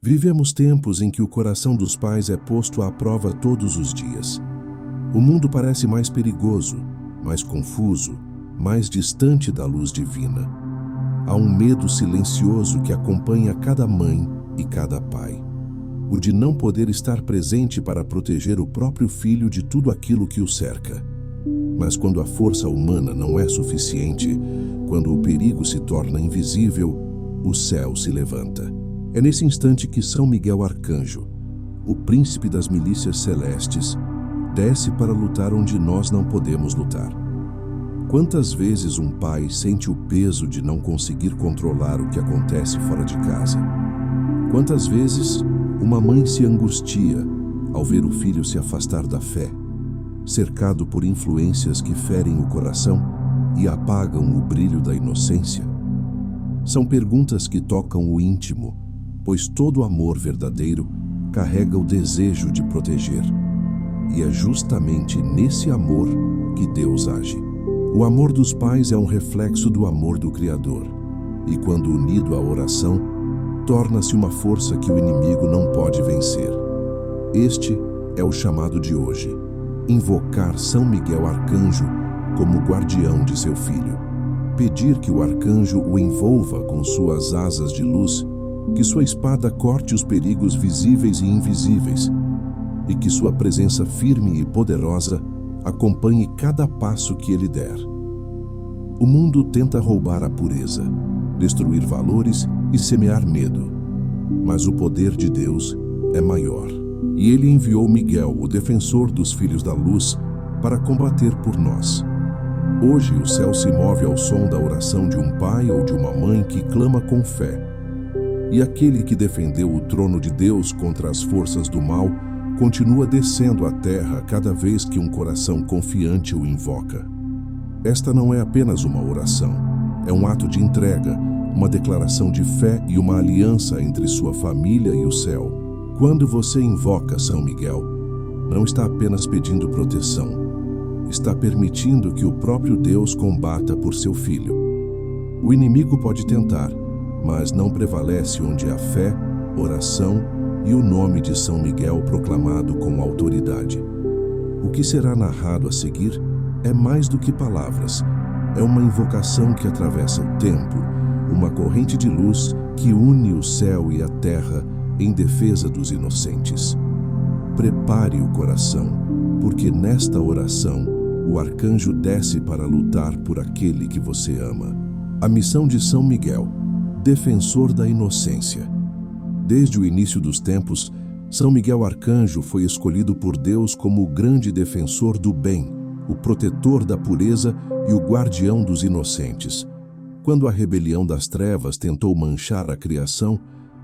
Vivemos tempos em que o coração dos pais é posto à prova todos os dias. O mundo parece mais perigoso, mais confuso, mais distante da luz divina. Há um medo silencioso que acompanha cada mãe e cada pai. O de não poder estar presente para proteger o próprio filho de tudo aquilo que o cerca. Mas quando a força humana não é suficiente, quando o perigo se torna invisível, o céu se levanta. É nesse instante que São Miguel Arcanjo, o príncipe das milícias celestes, desce para lutar onde nós não podemos lutar. Quantas vezes um pai sente o peso de não conseguir controlar o que acontece fora de casa? Quantas vezes uma mãe se angustia ao ver o filho se afastar da fé, cercado por influências que ferem o coração e apagam o brilho da inocência? São perguntas que tocam o íntimo, pois todo amor verdadeiro carrega o desejo de proteger. E é justamente nesse amor que Deus age. O amor dos pais é um reflexo do amor do Criador, e quando unido à oração, torna-se uma força que o inimigo não pode vencer. Este é o chamado de hoje: invocar São Miguel Arcanjo como guardião de seu filho. Pedir que o arcanjo o envolva com suas asas de luz, que sua espada corte os perigos visíveis e invisíveis, e que sua presença firme e poderosa acompanhe cada passo que ele der. O mundo tenta roubar a pureza, destruir valores e semear medo. Mas o poder de Deus é maior. E ele enviou Miguel, o defensor dos filhos da luz, para combater por nós. Hoje o céu se move ao som da oração de um pai ou de uma mãe que clama com fé. E aquele que defendeu o trono de Deus contra as forças do mal continua descendo à terra cada vez que um coração confiante o invoca. Esta não é apenas uma oração, é um ato de entrega, uma declaração de fé e uma aliança entre sua família e o céu. Quando você invoca São Miguel, não está apenas pedindo proteção, está permitindo que o próprio Deus combata por seu filho. O inimigo pode tentar, mas não prevalece onde há fé, oração e o nome de São Miguel proclamado com autoridade. O que será narrado a seguir é mais do que palavras, é uma invocação que atravessa o tempo, uma corrente de luz que une o céu e a terra em defesa dos inocentes. Prepare o coração, porque nesta oração o arcanjo desce para lutar por aquele que você ama. A missão de São Miguel, defensor da inocência. Desde o início dos tempos, São Miguel Arcanjo foi escolhido por Deus como o grande defensor do bem, o protetor da pureza e o guardião dos inocentes. Quando a rebelião das trevas tentou manchar a criação,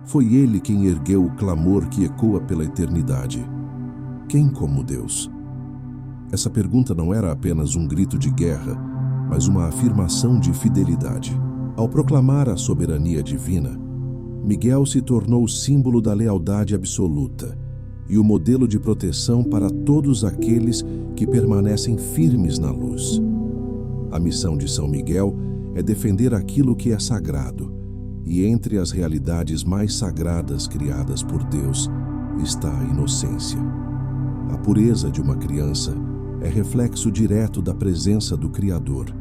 foi ele quem ergueu o clamor que ecoa pela eternidade. Quem como Deus? Essa pergunta não era apenas um grito de guerra, mas uma afirmação de fidelidade. Ao proclamar a soberania divina, Miguel se tornou o símbolo da lealdade absoluta e o modelo de proteção para todos aqueles que permanecem firmes na luz. A missão de São Miguel é defender aquilo que é sagrado, e entre as realidades mais sagradas criadas por Deus está a inocência. A pureza de uma criança é reflexo direto da presença do Criador,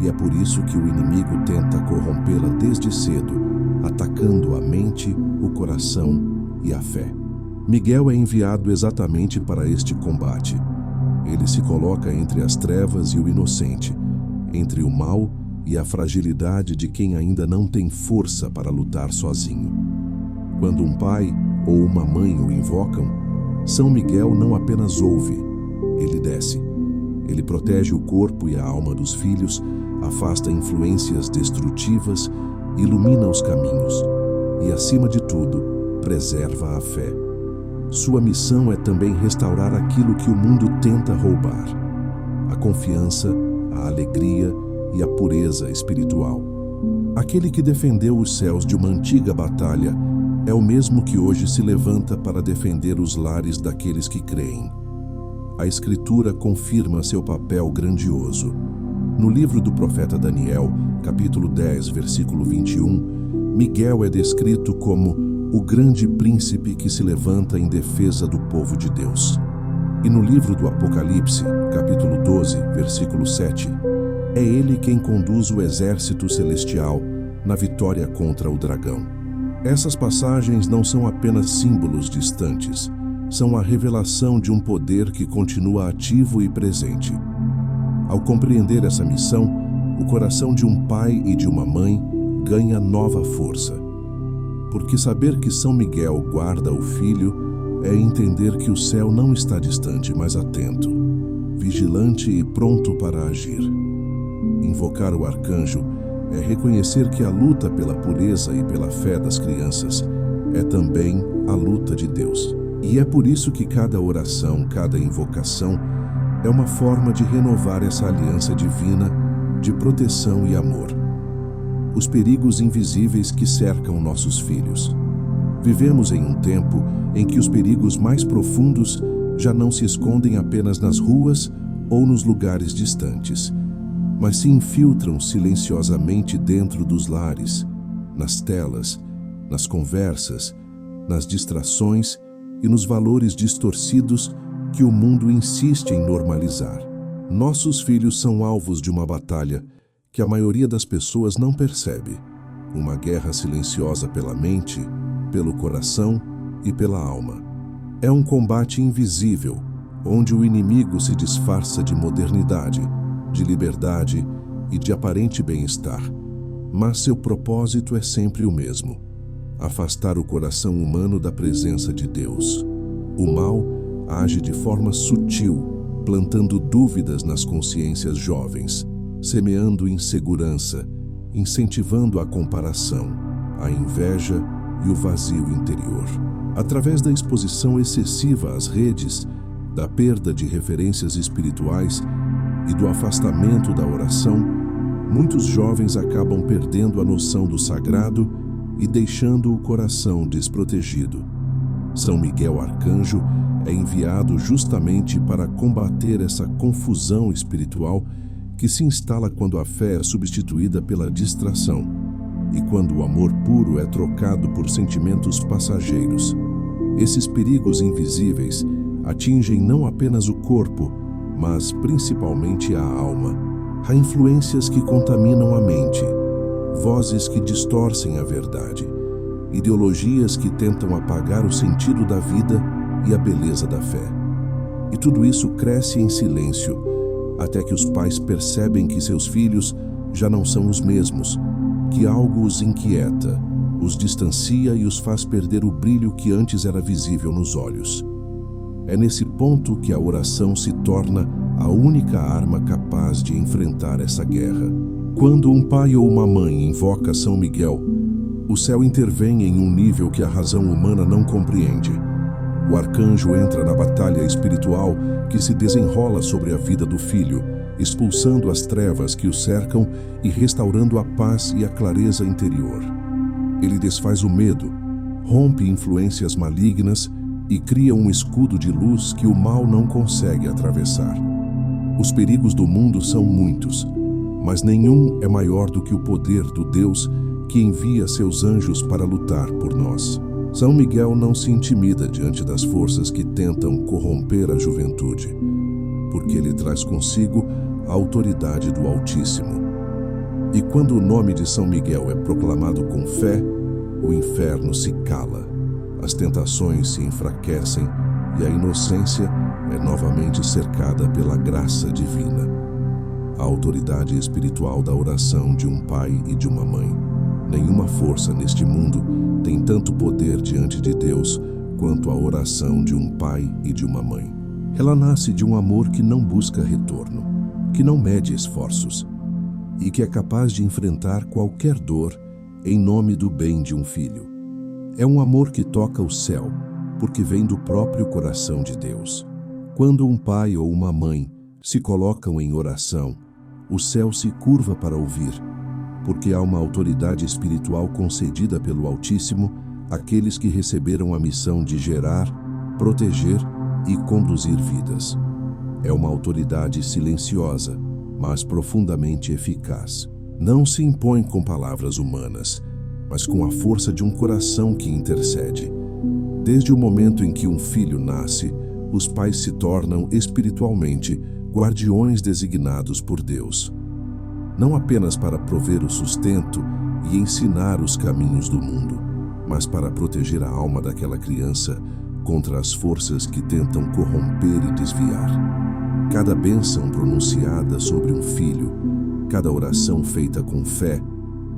e é por isso que o inimigo tenta corrompê-la desde cedo, atacando a mente, o coração e a fé. Miguel é enviado exatamente para este combate. Ele se coloca entre as trevas e o inocente, entre o mal e a fragilidade de quem ainda não tem força para lutar sozinho. Quando um pai ou uma mãe o invocam, São Miguel não apenas ouve, ele desce. Ele protege o corpo e a alma dos filhos, afasta influências destrutivas, ilumina os caminhos e, acima de tudo, preserva a fé. Sua missão é também restaurar aquilo que o mundo tenta roubar: a confiança, a alegria e a pureza espiritual. Aquele que defendeu os céus de uma antiga batalha é o mesmo que hoje se levanta para defender os lares daqueles que creem. A Escritura confirma seu papel grandioso. No livro do profeta Daniel, capítulo 10, versículo 21, Miguel é descrito como o grande príncipe que se levanta em defesa do povo de Deus. E no livro do Apocalipse, capítulo 12, versículo 7, é ele quem conduz o exército celestial na vitória contra o dragão. Essas passagens não são apenas símbolos distantes, são a revelação de um poder que continua ativo e presente. Ao compreender essa missão, o coração de um pai e de uma mãe ganha nova força. Porque saber que São Miguel guarda o filho é entender que o céu não está distante, mas atento, vigilante e pronto para agir. Invocar o arcanjo é reconhecer que a luta pela pureza e pela fé das crianças é também a luta de Deus. E é por isso que cada oração, cada invocação é uma forma de renovar essa aliança divina de proteção e amor. Os perigos invisíveis que cercam nossos filhos. Vivemos em um tempo em que os perigos mais profundos já não se escondem apenas nas ruas ou nos lugares distantes, mas se infiltram silenciosamente dentro dos lares, nas telas, nas conversas, nas distrações e nos valores distorcidos que o mundo insiste em normalizar. Nossos filhos são alvos de uma batalha que a maioria das pessoas não percebe, uma guerra silenciosa pela mente, pelo coração e pela alma. É um combate invisível, onde o inimigo se disfarça de modernidade, de liberdade e de aparente bem-estar. Mas seu propósito é sempre o mesmo: afastar o coração humano da presença de Deus. O mal age de forma sutil, plantando dúvidas nas consciências jovens, semeando insegurança, incentivando a comparação, a inveja e o vazio interior. Através da exposição excessiva às redes, da perda de referências espirituais e do afastamento da oração, muitos jovens acabam perdendo a noção do sagrado e deixando o coração desprotegido. São Miguel Arcanjo é enviado justamente para combater essa confusão espiritual que se instala quando a fé é substituída pela distração e quando o amor puro é trocado por sentimentos passageiros. Esses perigos invisíveis atingem não apenas o corpo, mas principalmente a alma. Há influências que contaminam a mente, vozes que distorcem a verdade, ideologias que tentam apagar o sentido da vida e a beleza da fé. E tudo isso cresce em silêncio, até que os pais percebem que seus filhos já não são os mesmos, que algo os inquieta, os distancia e os faz perder o brilho que antes era visível nos olhos. É nesse ponto que a oração se torna a única arma capaz de enfrentar essa guerra. Quando um pai ou uma mãe invoca São Miguel, o céu intervém em um nível que a razão humana não compreende. O arcanjo entra na batalha espiritual que se desenrola sobre a vida do filho, expulsando as trevas que o cercam e restaurando a paz e a clareza interior. Ele desfaz o medo, rompe influências malignas e cria um escudo de luz que o mal não consegue atravessar. Os perigos do mundo são muitos, mas nenhum é maior do que o poder do Deus que envia seus anjos para lutar por nós. São Miguel não se intimida diante das forças que tentam corromper a juventude, porque ele traz consigo a autoridade do Altíssimo. E quando o nome de São Miguel é proclamado com fé, o inferno se cala, as tentações se enfraquecem e a inocência é novamente cercada pela graça divina. A autoridade espiritual da oração de um pai e de uma mãe. Nenhuma força neste mundo tem tanto poder diante de Deus quanto a oração de um pai e de uma mãe. Ela nasce de um amor que não busca retorno, que não mede esforços e que é capaz de enfrentar qualquer dor em nome do bem de um filho. É um amor que toca o céu, porque vem do próprio coração de Deus. Quando um pai ou uma mãe se colocam em oração, o céu se curva para ouvir, porque há uma autoridade espiritual concedida pelo Altíssimo àqueles que receberam a missão de gerar, proteger e conduzir vidas. É uma autoridade silenciosa, mas profundamente eficaz. Não se impõe com palavras humanas, mas com a força de um coração que intercede. Desde o momento em que um filho nasce, os pais se tornam espiritualmente guardiões designados por Deus. Não apenas para prover o sustento e ensinar os caminhos do mundo, mas para proteger a alma daquela criança contra as forças que tentam corromper e desviar. Cada bênção pronunciada sobre um filho, cada oração feita com fé,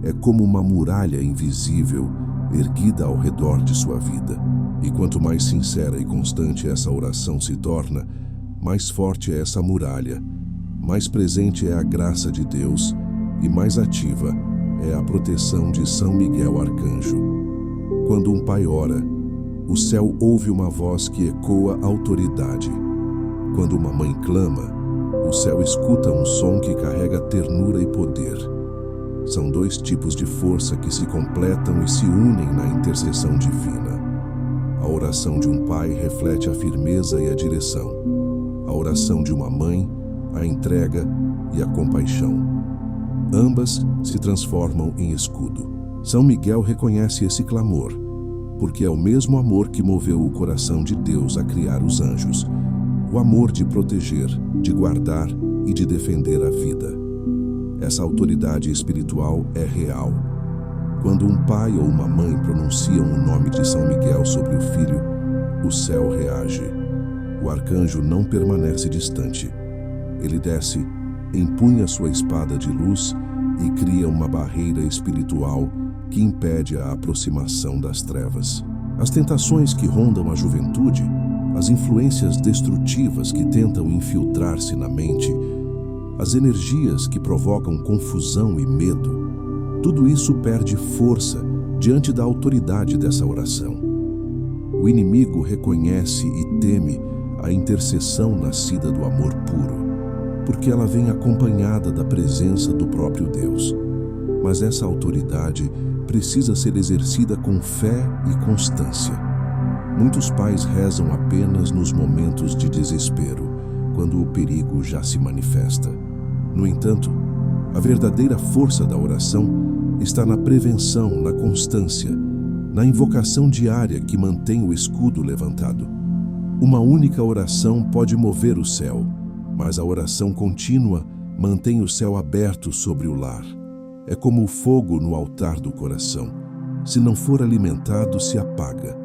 é como uma muralha invisível erguida ao redor de sua vida. E quanto mais sincera e constante essa oração se torna, mais forte é essa muralha, mais presente é a graça de Deus e mais ativa é a proteção de São Miguel Arcanjo. Quando um pai ora, o céu ouve uma voz que ecoa autoridade. Quando uma mãe clama, o céu escuta um som que carrega ternura e poder. São dois tipos de força que se completam e se unem na intercessão divina. A oração de um pai reflete a firmeza e a direção. A oração de uma mãe, a entrega e a compaixão. Ambas se transformam em escudo. São Miguel reconhece esse clamor, porque é o mesmo amor que moveu o coração de Deus a criar os anjos. O amor de proteger, de guardar e de defender a vida. Essa autoridade espiritual é real. Quando um pai ou uma mãe pronunciam o nome de São Miguel sobre o filho, o céu reage. O arcanjo não permanece distante. Ele desce, empunha sua espada de luz e cria uma barreira espiritual que impede a aproximação das trevas. As tentações que rondam a juventude, as influências destrutivas que tentam infiltrar-se na mente, as energias que provocam confusão e medo, tudo isso perde força diante da autoridade dessa oração. O inimigo reconhece e teme a intercessão nascida do amor puro, porque ela vem acompanhada da presença do próprio Deus. Mas essa autoridade precisa ser exercida com fé e constância. Muitos pais rezam apenas nos momentos de desespero, quando o perigo já se manifesta. No entanto, a verdadeira força da oração está na prevenção, na constância, na invocação diária que mantém o escudo levantado. Uma única oração pode mover o céu, mas a oração contínua mantém o céu aberto sobre o lar. É como o fogo no altar do coração. Se não for alimentado, se apaga.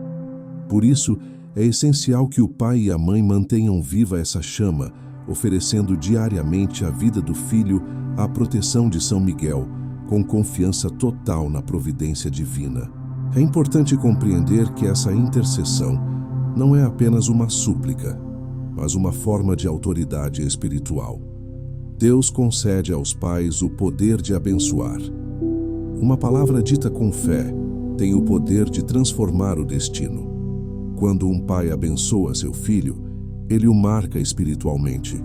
Por isso, é essencial que o pai e a mãe mantenham viva essa chama, oferecendo diariamente a vida do filho à proteção de São Miguel, com confiança total na providência divina. É importante compreender que essa intercessão não é apenas uma súplica, mas uma forma de autoridade espiritual. Deus concede aos pais o poder de abençoar. Uma palavra dita com fé tem o poder de transformar o destino. Quando um pai abençoa seu filho, ele o marca espiritualmente.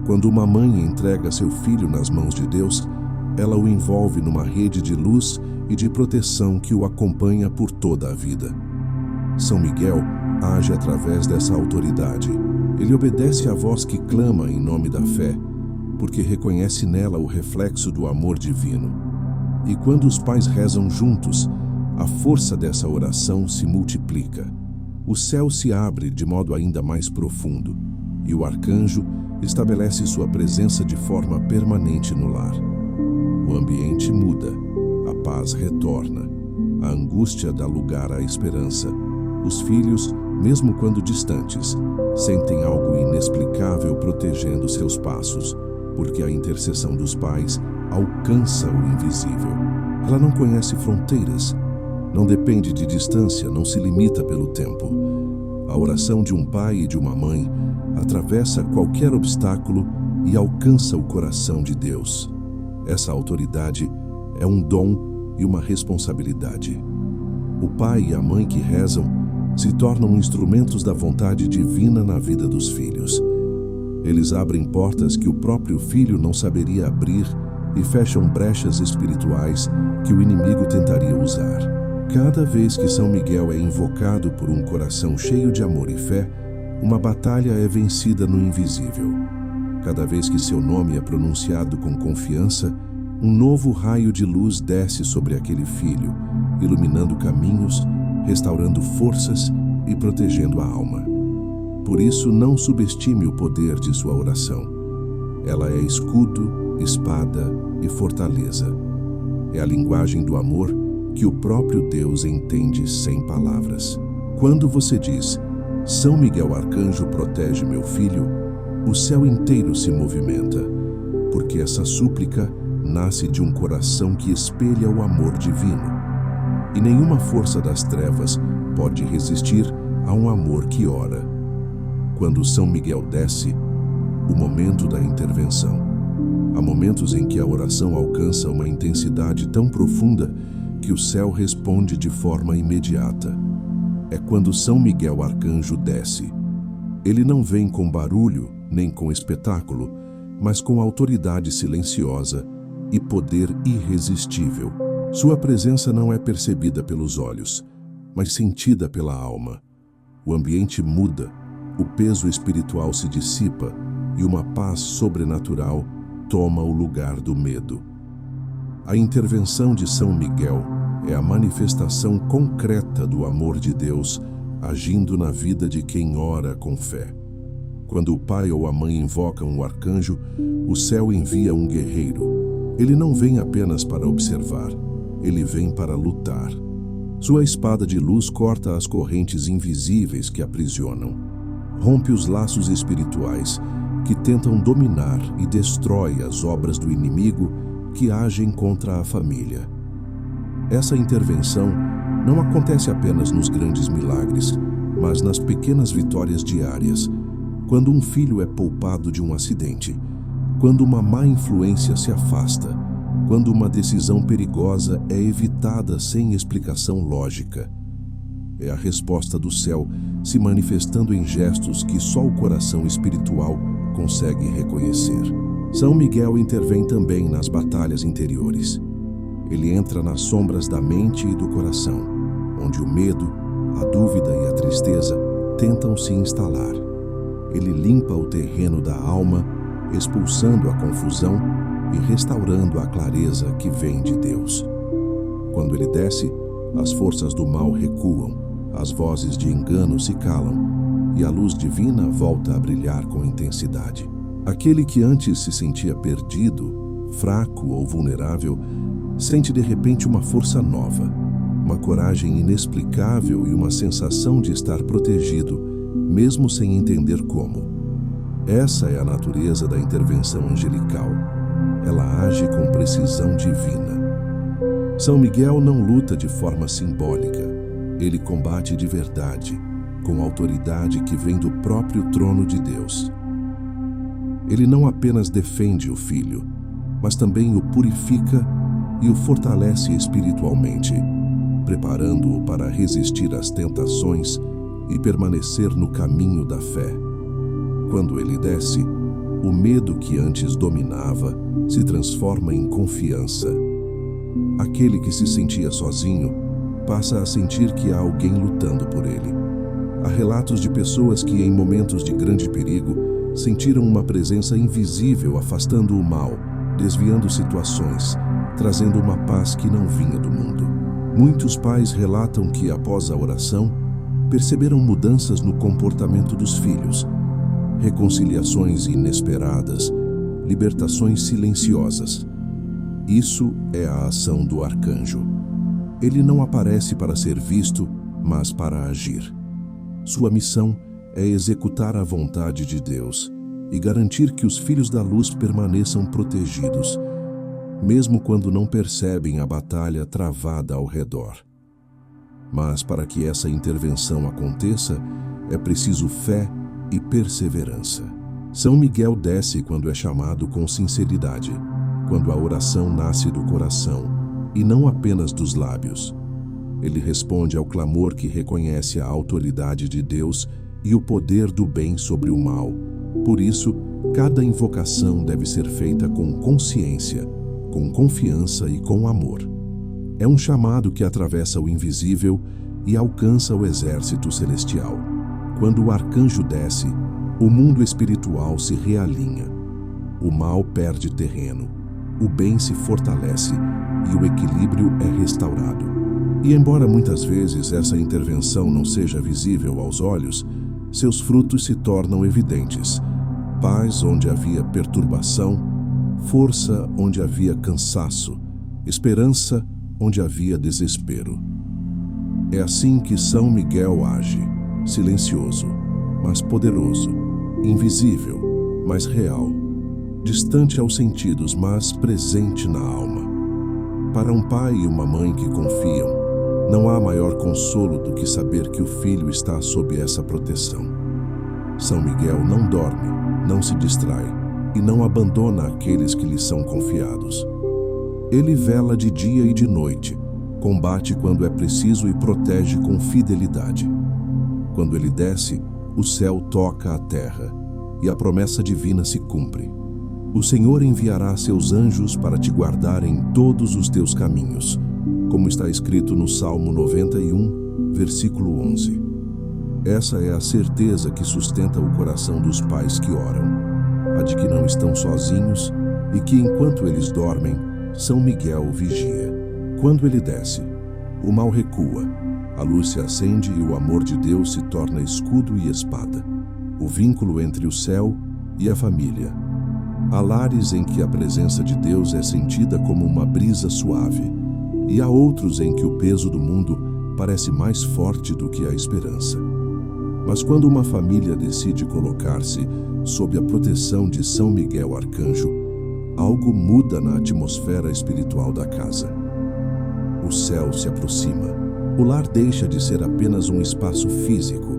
Quando uma mãe entrega seu filho nas mãos de Deus, ela o envolve numa rede de luz e de proteção que o acompanha por toda a vida. São Miguel age através dessa autoridade. Ele obedece à voz que clama em nome da fé, porque reconhece nela o reflexo do amor divino. E quando os pais rezam juntos, a força dessa oração se multiplica. O céu se abre de modo ainda mais profundo, e o arcanjo estabelece sua presença de forma permanente no lar. O ambiente muda, a paz retorna, a angústia dá lugar à esperança. Os filhos, mesmo quando distantes, sentem algo inexplicável protegendo seus passos, porque a intercessão dos pais alcança o invisível. Ela não conhece fronteiras, não depende de distância, não se limita pelo tempo. A oração de um pai e de uma mãe atravessa qualquer obstáculo e alcança o coração de Deus. Essa autoridade é um dom e uma responsabilidade. O pai e a mãe que rezam se tornam instrumentos da vontade divina na vida dos filhos. Eles abrem portas que o próprio filho não saberia abrir e fecham brechas espirituais que o inimigo tentaria usar. Cada vez que São Miguel é invocado por um coração cheio de amor e fé, uma batalha é vencida no invisível. Cada vez que seu nome é pronunciado com confiança, Um novo raio de luz desce sobre aquele filho, iluminando caminhos, restaurando forças e protegendo a alma. Por isso, não subestime o poder de sua oração. Ela é escudo, espada e fortaleza. É a linguagem do amor que o próprio Deus entende sem palavras. Quando você diz, São Miguel Arcanjo protege meu filho, o céu inteiro se movimenta, porque essa súplica nasce de um coração que espelha o amor divino. E nenhuma força das trevas pode resistir a um amor que ora. Quando São Miguel desce, o momento da intervenção. Há momentos em que a oração alcança uma intensidade tão profunda que o céu responde de forma imediata. É quando São Miguel Arcanjo desce. Ele não vem com barulho nem com espetáculo, mas com autoridade silenciosa e poder irresistível. Sua presença não é percebida pelos olhos, mas sentida pela alma. O ambiente muda, o peso espiritual se dissipa e uma paz sobrenatural toma o lugar do medo. A intervenção de São Miguel é a manifestação concreta do amor de Deus agindo na vida de quem ora com fé. Quando o pai ou a mãe invocam o arcanjo, o céu envia um guerreiro. Ele não vem apenas para observar, ele vem para lutar. Sua espada de luz corta as correntes invisíveis que aprisionam, rompe os laços espirituais que tentam dominar e destrói as obras do inimigo que agem contra a família. Essa intervenção não acontece apenas nos grandes milagres, mas nas pequenas vitórias diárias, quando um filho é poupado de um acidente, quando uma má influência se afasta, quando uma decisão perigosa é evitada sem explicação lógica. É a resposta do céu se manifestando em gestos que só o coração espiritual consegue reconhecer. São Miguel intervém também nas batalhas interiores. Ele entra nas sombras da mente e do coração, onde o medo, a dúvida e a tristeza tentam se instalar. Ele limpa o terreno da alma, expulsando a confusão e restaurando a clareza que vem de Deus. Quando ele desce, as forças do mal recuam, as vozes de engano se calam e a luz divina volta a brilhar com intensidade. Aquele que antes se sentia perdido, fraco ou vulnerável, sente de repente uma força nova, uma coragem inexplicável e uma sensação de estar protegido, mesmo sem entender como. Essa é a natureza da intervenção angelical. Ela age com precisão divina. São Miguel não luta de forma simbólica. Ele combate de verdade, com autoridade que vem do próprio trono de Deus. Ele não apenas defende o filho, mas também o purifica e o fortalece espiritualmente, preparando-o para resistir às tentações e permanecer no caminho da fé. Quando ele desce, o medo que antes dominava se transforma em confiança. Aquele que se sentia sozinho passa a sentir que há alguém lutando por ele. Há relatos de pessoas que, em momentos de grande perigo, sentiram uma presença invisível afastando o mal, desviando situações, trazendo uma paz que não vinha do mundo. Muitos pais relatam que, após a oração, perceberam mudanças no comportamento dos filhos, reconciliações inesperadas, libertações silenciosas. Isso é a ação do arcanjo. Ele não aparece para ser visto, mas para agir. Sua missão é executar a vontade de Deus e garantir que os filhos da luz permaneçam protegidos, mesmo quando não percebem a batalha travada ao redor. Mas para que essa intervenção aconteça, é preciso fé e perseverança. São Miguel desce quando é chamado com sinceridade, quando a oração nasce do coração e não apenas dos lábios. Ele responde ao clamor que reconhece a autoridade de Deus e o poder do bem sobre o mal. Por isso, cada invocação deve ser feita com consciência, com confiança e com amor. É um chamado que atravessa o invisível e alcança o exército celestial. Quando o arcanjo desce, o mundo espiritual se realinha. O mal perde terreno, o bem se fortalece e o equilíbrio é restaurado. E embora muitas vezes essa intervenção não seja visível aos olhos, seus frutos se tornam evidentes. Paz onde havia perturbação, força onde havia cansaço, esperança onde havia desespero. É assim que São Miguel age, silencioso, mas poderoso, invisível, mas real, distante aos sentidos, mas presente na alma. Para um pai e uma mãe que confiam, não há maior consolo do que saber que o filho está sob essa proteção. São Miguel não dorme, não se distrai e não abandona aqueles que lhe são confiados. Ele vela de dia e de noite, combate quando é preciso e protege com fidelidade. Quando ele desce, o céu toca a terra e a promessa divina se cumpre. O Senhor enviará seus anjos para te guardar em todos os teus caminhos, como está escrito no Salmo 91, versículo 11. Essa é a certeza que sustenta o coração dos pais que oram, a de que não estão sozinhos e que, enquanto eles dormem, São Miguel vigia. Quando ele desce, o mal recua, a luz se acende e o amor de Deus se torna escudo e espada, o vínculo entre o céu e a família. Há lares em que a presença de Deus é sentida como uma brisa suave, e há outros em que o peso do mundo parece mais forte do que a esperança. Mas quando uma família decide colocar-se sob a proteção de São Miguel Arcanjo, algo muda na atmosfera espiritual da casa. O céu se aproxima. O lar deixa de ser apenas um espaço físico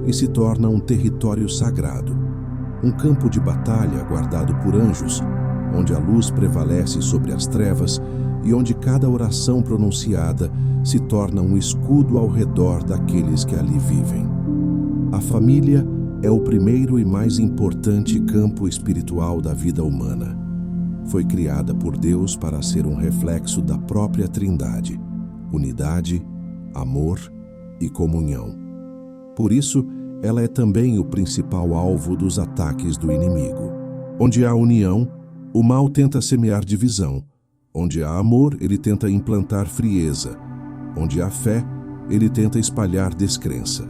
e se torna um território sagrado, um campo de batalha guardado por anjos, onde a luz prevalece sobre as trevas e onde cada oração pronunciada se torna um escudo ao redor daqueles que ali vivem. A família é o primeiro e mais importante campo espiritual da vida humana. Foi criada por Deus para ser um reflexo da própria Trindade, unidade, amor e comunhão. Por isso, ela é também o principal alvo dos ataques do inimigo. Onde há união, o mal tenta semear divisão. Onde há amor, ele tenta implantar frieza. Onde há fé, ele tenta espalhar descrença.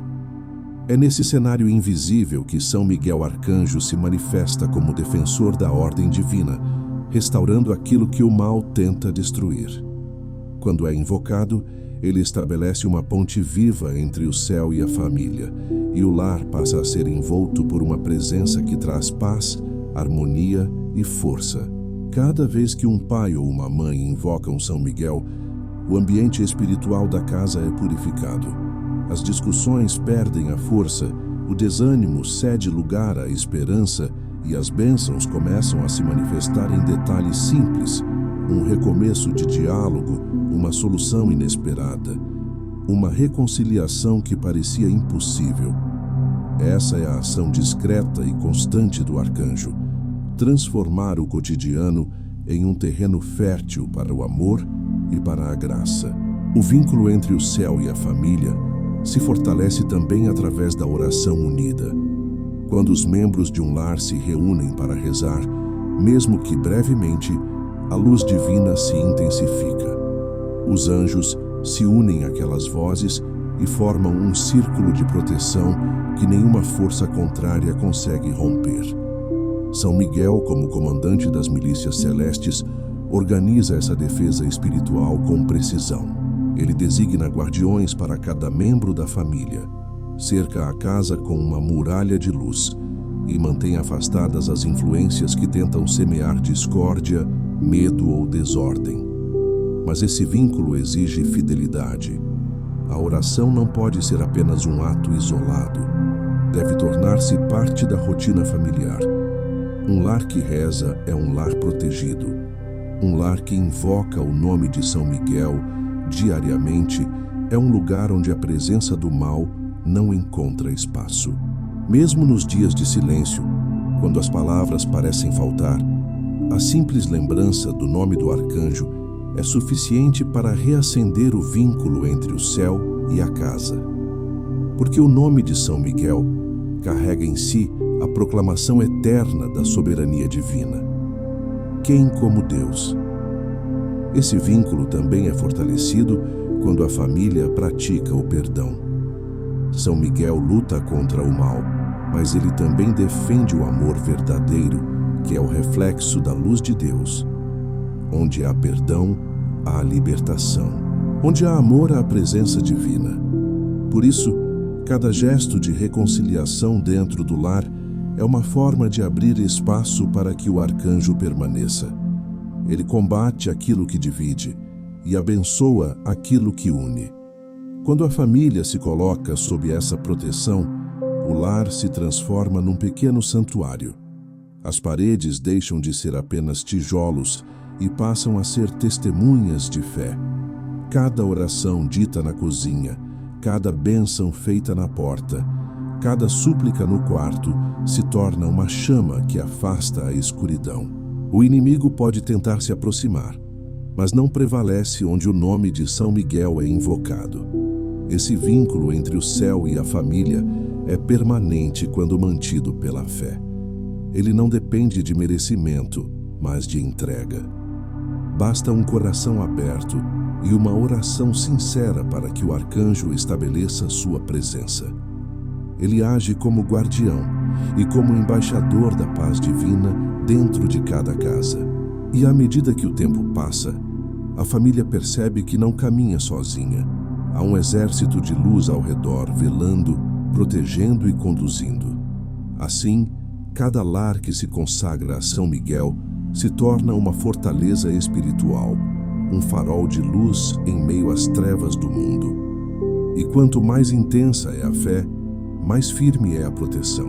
É nesse cenário invisível que São Miguel Arcanjo se manifesta como defensor da ordem divina, restaurando aquilo que o mal tenta destruir. Quando é invocado, ele estabelece uma ponte viva entre o céu e a família, e o lar passa a ser envolto por uma presença que traz paz, harmonia e força. Cada vez que um pai ou uma mãe invocam São Miguel, o ambiente espiritual da casa é purificado. As discussões perdem a força, o desânimo cede lugar à esperança e as bênçãos começam a se manifestar em detalhes simples, um recomeço de diálogo, uma solução inesperada, uma reconciliação que parecia impossível. Essa é a ação discreta e constante do arcanjo, transformar o cotidiano em um terreno fértil para o amor e para a graça. O vínculo entre o céu e a família se fortalece também através da oração unida. Quando os membros de um lar se reúnem para rezar, mesmo que brevemente, a luz divina se intensifica. Os anjos se unem àquelas vozes e formam um círculo de proteção que nenhuma força contrária consegue romper. São Miguel, como comandante das milícias celestes, organiza essa defesa espiritual com precisão. Ele designa guardiões para cada membro da família, cerca a casa com uma muralha de luz e mantém afastadas as influências que tentam semear discórdia, medo ou desordem. Mas esse vínculo exige fidelidade. A oração não pode ser apenas um ato isolado. Deve tornar-se parte da rotina familiar. Um lar que reza é um lar protegido. Um lar que invoca o nome de São Miguel diariamente é um lugar onde a presença do mal não encontra espaço. Mesmo nos dias de silêncio, quando as palavras parecem faltar, a simples lembrança do nome do arcanjo é suficiente para reacender o vínculo entre o céu e a casa. Porque o nome de São Miguel carrega em si a proclamação eterna da soberania divina. Quem como Deus? Esse vínculo também é fortalecido quando a família pratica o perdão. São Miguel luta contra o mal, mas ele também defende o amor verdadeiro, que é o reflexo da luz de Deus. Onde há perdão, há libertação. Onde há amor, há a presença divina. Por isso, cada gesto de reconciliação dentro do lar é uma forma de abrir espaço para que o arcanjo permaneça. Ele combate aquilo que divide e abençoa aquilo que une. Quando a família se coloca sob essa proteção, o lar se transforma num pequeno santuário. As paredes deixam de ser apenas tijolos e passam a ser testemunhas de fé. Cada oração dita na cozinha, cada bênção feita na porta, cada súplica no quarto se torna uma chama que afasta a escuridão. O inimigo pode tentar se aproximar, mas não prevalece onde o nome de São Miguel é invocado. Esse vínculo entre o céu e a família é permanente quando mantido pela fé. Ele não depende de merecimento, mas de entrega. Basta um coração aberto e uma oração sincera para que o arcanjo estabeleça sua presença. Ele age como guardião e como embaixador da paz divina dentro de cada casa. E à medida que o tempo passa, a família percebe que não caminha sozinha. Há um exército de luz ao redor, velando, protegendo e conduzindo. Assim, cada lar que se consagra a São Miguel se torna uma fortaleza espiritual, um farol de luz em meio às trevas do mundo. E quanto mais intensa é a fé, mais firme é a proteção.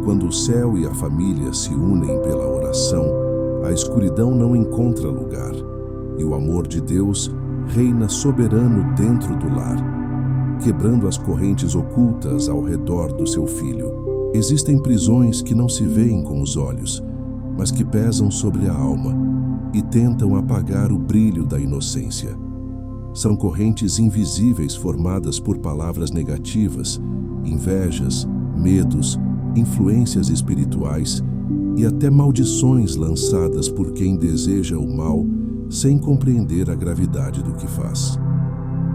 Quando o céu e a família se unem pela oração, a escuridão não encontra lugar, e o amor de Deus reina soberano dentro do lar, quebrando as correntes ocultas ao redor do seu filho. Existem prisões que não se veem com os olhos, mas que pesam sobre a alma e tentam apagar o brilho da inocência. São correntes invisíveis formadas por palavras negativas, invejas, medos, influências espirituais e até maldições lançadas por quem deseja o mal sem compreender a gravidade do que faz.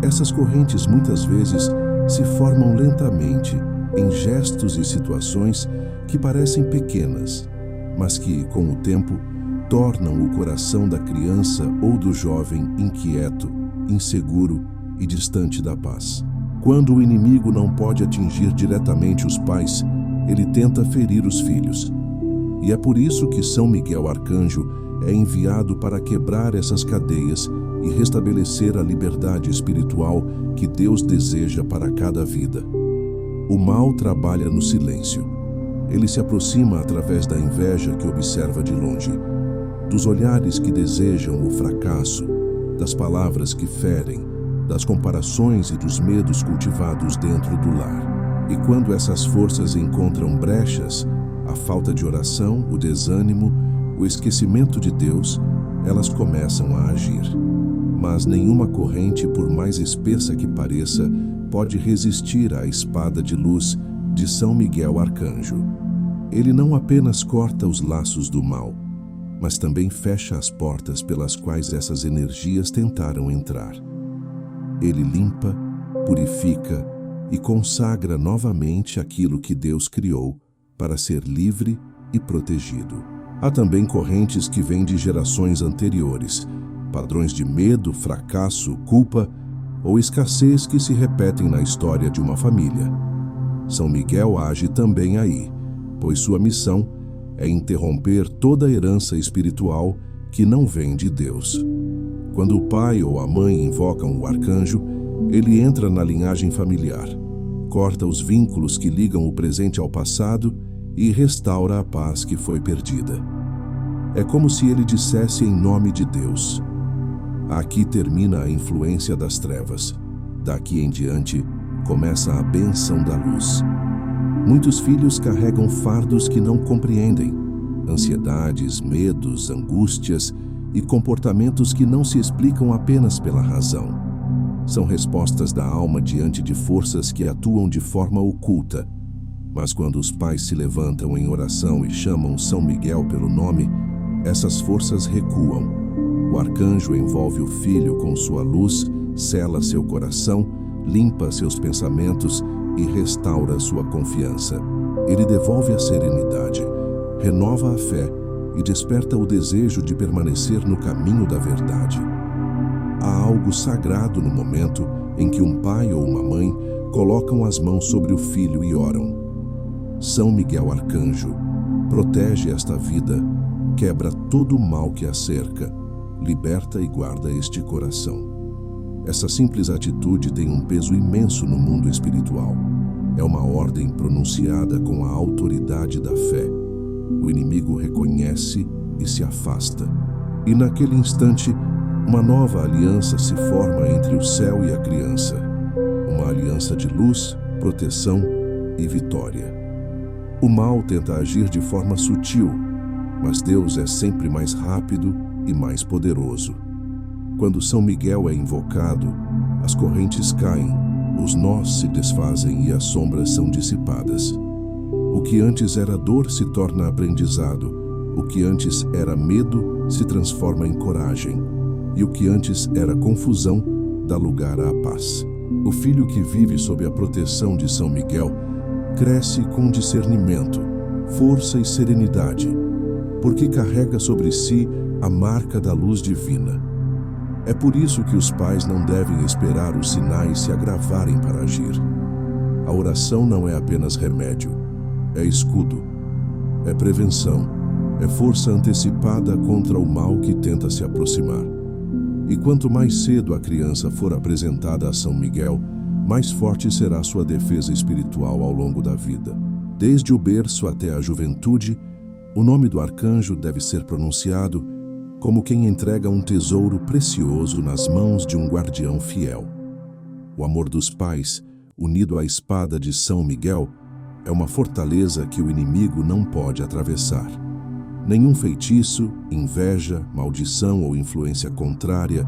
Essas correntes muitas vezes se formam lentamente em gestos e situações que parecem pequenas, mas que, com o tempo, tornam o coração da criança ou do jovem inquieto, inseguro e distante da paz. Quando o inimigo não pode atingir diretamente os pais, ele tenta ferir os filhos. E é por isso que São Miguel Arcanjo é enviado para quebrar essas cadeias e restabelecer a liberdade espiritual que Deus deseja para cada vida. O mal trabalha no silêncio. Ele se aproxima através da inveja que observa de longe, dos olhares que desejam o fracasso, das palavras que ferem, das comparações e dos medos cultivados dentro do lar. E quando essas forças encontram brechas, a falta de oração, o desânimo, o esquecimento de Deus, elas começam a agir. Mas nenhuma corrente, por mais espessa que pareça, pode resistir à espada de luz de São Miguel Arcanjo. Ele não apenas corta os laços do mal, mas também fecha as portas pelas quais essas energias tentaram entrar. Ele limpa, purifica e consagra novamente aquilo que Deus criou para ser livre e protegido. Há também correntes que vêm de gerações anteriores, padrões de medo, fracasso, culpa ou escassez que se repetem na história de uma família. São Miguel age também aí, pois sua missão é interromper toda a herança espiritual que não vem de Deus. Quando o pai ou a mãe invocam o arcanjo, ele entra na linhagem familiar, corta os vínculos que ligam o presente ao passado e restaura a paz que foi perdida. É como se ele dissesse em nome de Deus: aqui termina a influência das trevas. Daqui em diante, começa a bênção da luz. Muitos filhos carregam fardos que não compreendem, ansiedades, medos, angústias e comportamentos que não se explicam apenas pela razão. São respostas da alma diante de forças que atuam de forma oculta. Mas quando os pais se levantam em oração e chamam São Miguel pelo nome, essas forças recuam. O arcanjo envolve o filho com sua luz, sela seu coração, limpa seus pensamentos e restaura sua confiança. Ele devolve a serenidade, renova a fé e desperta o desejo de permanecer no caminho da verdade. Há algo sagrado no momento em que um pai ou uma mãe colocam as mãos sobre o filho e oram. São Miguel Arcanjo, protege esta vida, quebra todo o mal que a cerca, liberta e guarda este coração. Essa simples atitude tem um peso imenso no mundo espiritual. É uma ordem pronunciada com a autoridade da fé. O inimigo reconhece e se afasta. E naquele instante, uma nova aliança se forma entre o céu e a criança. Uma aliança de luz, proteção e vitória. O mal tenta agir de forma sutil, mas Deus é sempre mais rápido e mais poderoso. Quando São Miguel é invocado, as correntes caem, os nós se desfazem e as sombras são dissipadas. O que antes era dor se torna aprendizado, o que antes era medo se transforma em coragem, e o que antes era confusão dá lugar à paz. O filho que vive sob a proteção de São Miguel cresce com discernimento, força e serenidade, porque carrega sobre si a marca da luz divina. É por isso que os pais não devem esperar os sinais se agravarem para agir. A oração não é apenas remédio, é escudo, é prevenção, é força antecipada contra o mal que tenta se aproximar. E quanto mais cedo a criança for apresentada a São Miguel, mais forte será sua defesa espiritual ao longo da vida. Desde o berço até a juventude, o nome do arcanjo deve ser pronunciado como quem entrega um tesouro precioso nas mãos de um guardião fiel. O amor dos pais, unido à espada de São Miguel, é uma fortaleza que o inimigo não pode atravessar. Nenhum feitiço, inveja, maldição ou influência contrária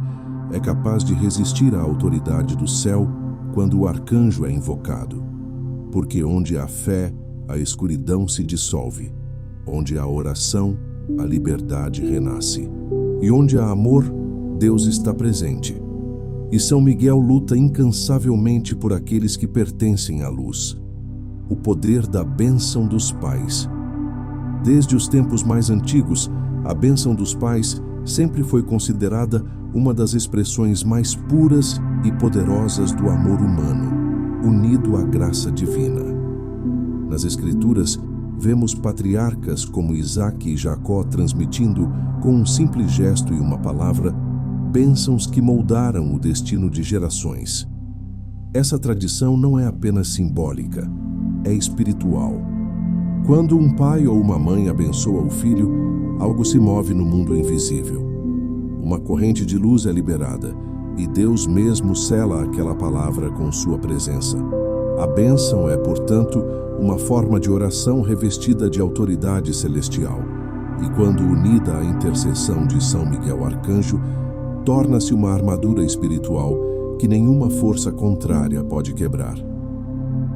é capaz de resistir à autoridade do céu quando o arcanjo é invocado. Porque onde há fé, a escuridão se dissolve. Onde há oração, a liberdade renasce. E onde há amor, Deus está presente. E São Miguel luta incansavelmente por aqueles que pertencem à luz. O poder da bênção dos pais. Desde os tempos mais antigos, a bênção dos pais sempre foi considerada uma das expressões mais puras e poderosas do amor humano, unido à graça divina. Nas Escrituras, vemos patriarcas como Isaque e Jacó transmitindo, com um simples gesto e uma palavra, bênçãos que moldaram o destino de gerações. Essa tradição não é apenas simbólica, é espiritual. Quando um pai ou uma mãe abençoa o filho, algo se move no mundo invisível. Uma corrente de luz é liberada, e Deus mesmo sela aquela palavra com sua presença. A bênção é, portanto, uma forma de oração revestida de autoridade celestial, e quando unida à intercessão de São Miguel Arcanjo, torna-se uma armadura espiritual que nenhuma força contrária pode quebrar.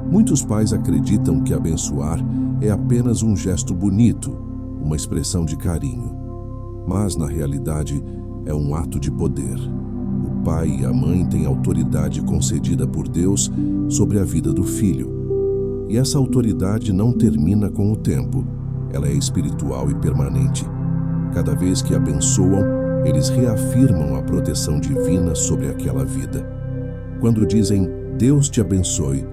Muitos pais acreditam que abençoar é apenas um gesto bonito, uma expressão de carinho. Mas, na realidade, é um ato de poder. O pai e a mãe têm autoridade concedida por Deus sobre a vida do filho. E essa autoridade não termina com o tempo, ela é espiritual e permanente. Cada vez que abençoam, eles reafirmam a proteção divina sobre aquela vida. Quando dizem, Deus te abençoe,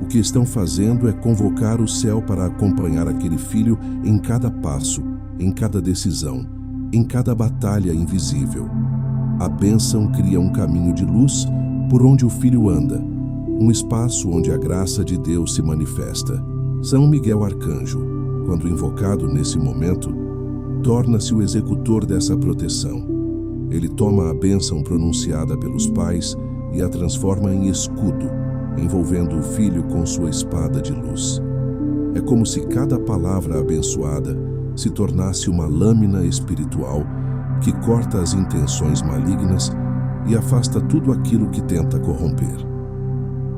o que estão fazendo é convocar o céu para acompanhar aquele filho em cada passo, em cada decisão, em cada batalha invisível. A bênção cria um caminho de luz por onde o filho anda, um espaço onde a graça de Deus se manifesta. São Miguel Arcanjo, quando invocado nesse momento, torna-se o executor dessa proteção. Ele toma a bênção pronunciada pelos pais e a transforma em escudo, envolvendo o filho com sua espada de luz. É como se cada palavra abençoada se tornasse uma lâmina espiritual que corta as intenções malignas e afasta tudo aquilo que tenta corromper.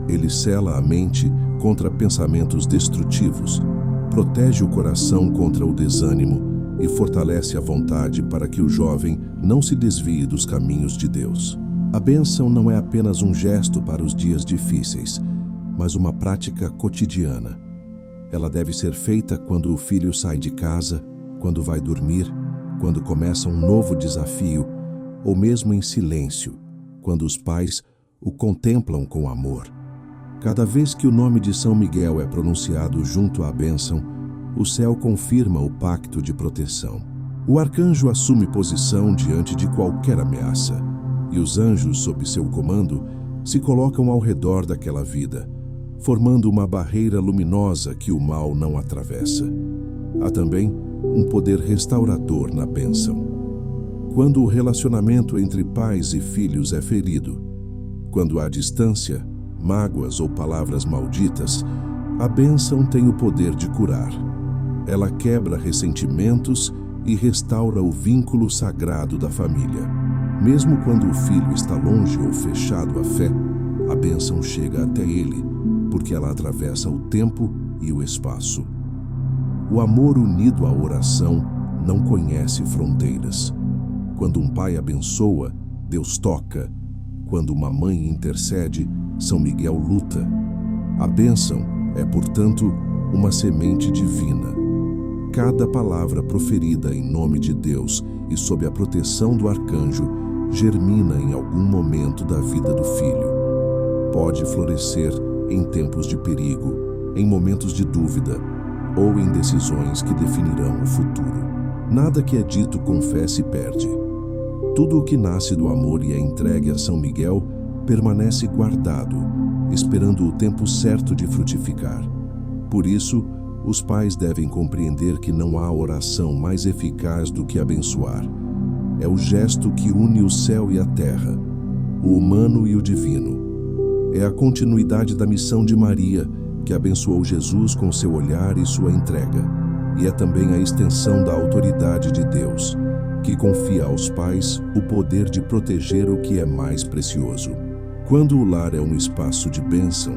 Ele sela a mente contra pensamentos destrutivos, protege o coração contra o desânimo e fortalece a vontade para que o jovem não se desvie dos caminhos de Deus. A bênção não é apenas um gesto para os dias difíceis, mas uma prática cotidiana. Ela deve ser feita quando o filho sai de casa, quando vai dormir, quando começa um novo desafio, ou mesmo em silêncio, quando os pais o contemplam com amor. Cada vez que o nome de São Miguel é pronunciado junto à bênção, o céu confirma o pacto de proteção. O arcanjo assume posição diante de qualquer ameaça, e os anjos, sob seu comando, se colocam ao redor daquela vida, formando uma barreira luminosa que o mal não atravessa. Há também um poder restaurador na bênção. Quando o relacionamento entre pais e filhos é ferido, quando há distância, mágoas ou palavras malditas, a bênção tem o poder de curar. Ela quebra ressentimentos e restaura o vínculo sagrado da família. Mesmo quando o filho está longe ou fechado à fé, a bênção chega até ele, porque ela atravessa o tempo e o espaço. O amor unido à oração não conhece fronteiras. Quando um pai abençoa, Deus toca. Quando uma mãe intercede, São Miguel luta. A bênção é, portanto, uma semente divina. Cada palavra proferida em nome de Deus e sob a proteção do arcanjo germina em algum momento da vida do filho. Pode florescer em tempos de perigo, em momentos de dúvida ou em decisões que definirão o futuro. Nada que é dito com fé se perde. Tudo o que nasce do amor e é entregue a São Miguel permanece guardado, esperando o tempo certo de frutificar. Por isso, os pais devem compreender que não há oração mais eficaz do que abençoar. É o gesto que une o céu e a terra, o humano e o divino. É a continuidade da missão de Maria, que abençoou Jesus com seu olhar e sua entrega. E é também a extensão da autoridade de Deus, que confia aos pais o poder de proteger o que é mais precioso. Quando o lar é um espaço de bênção,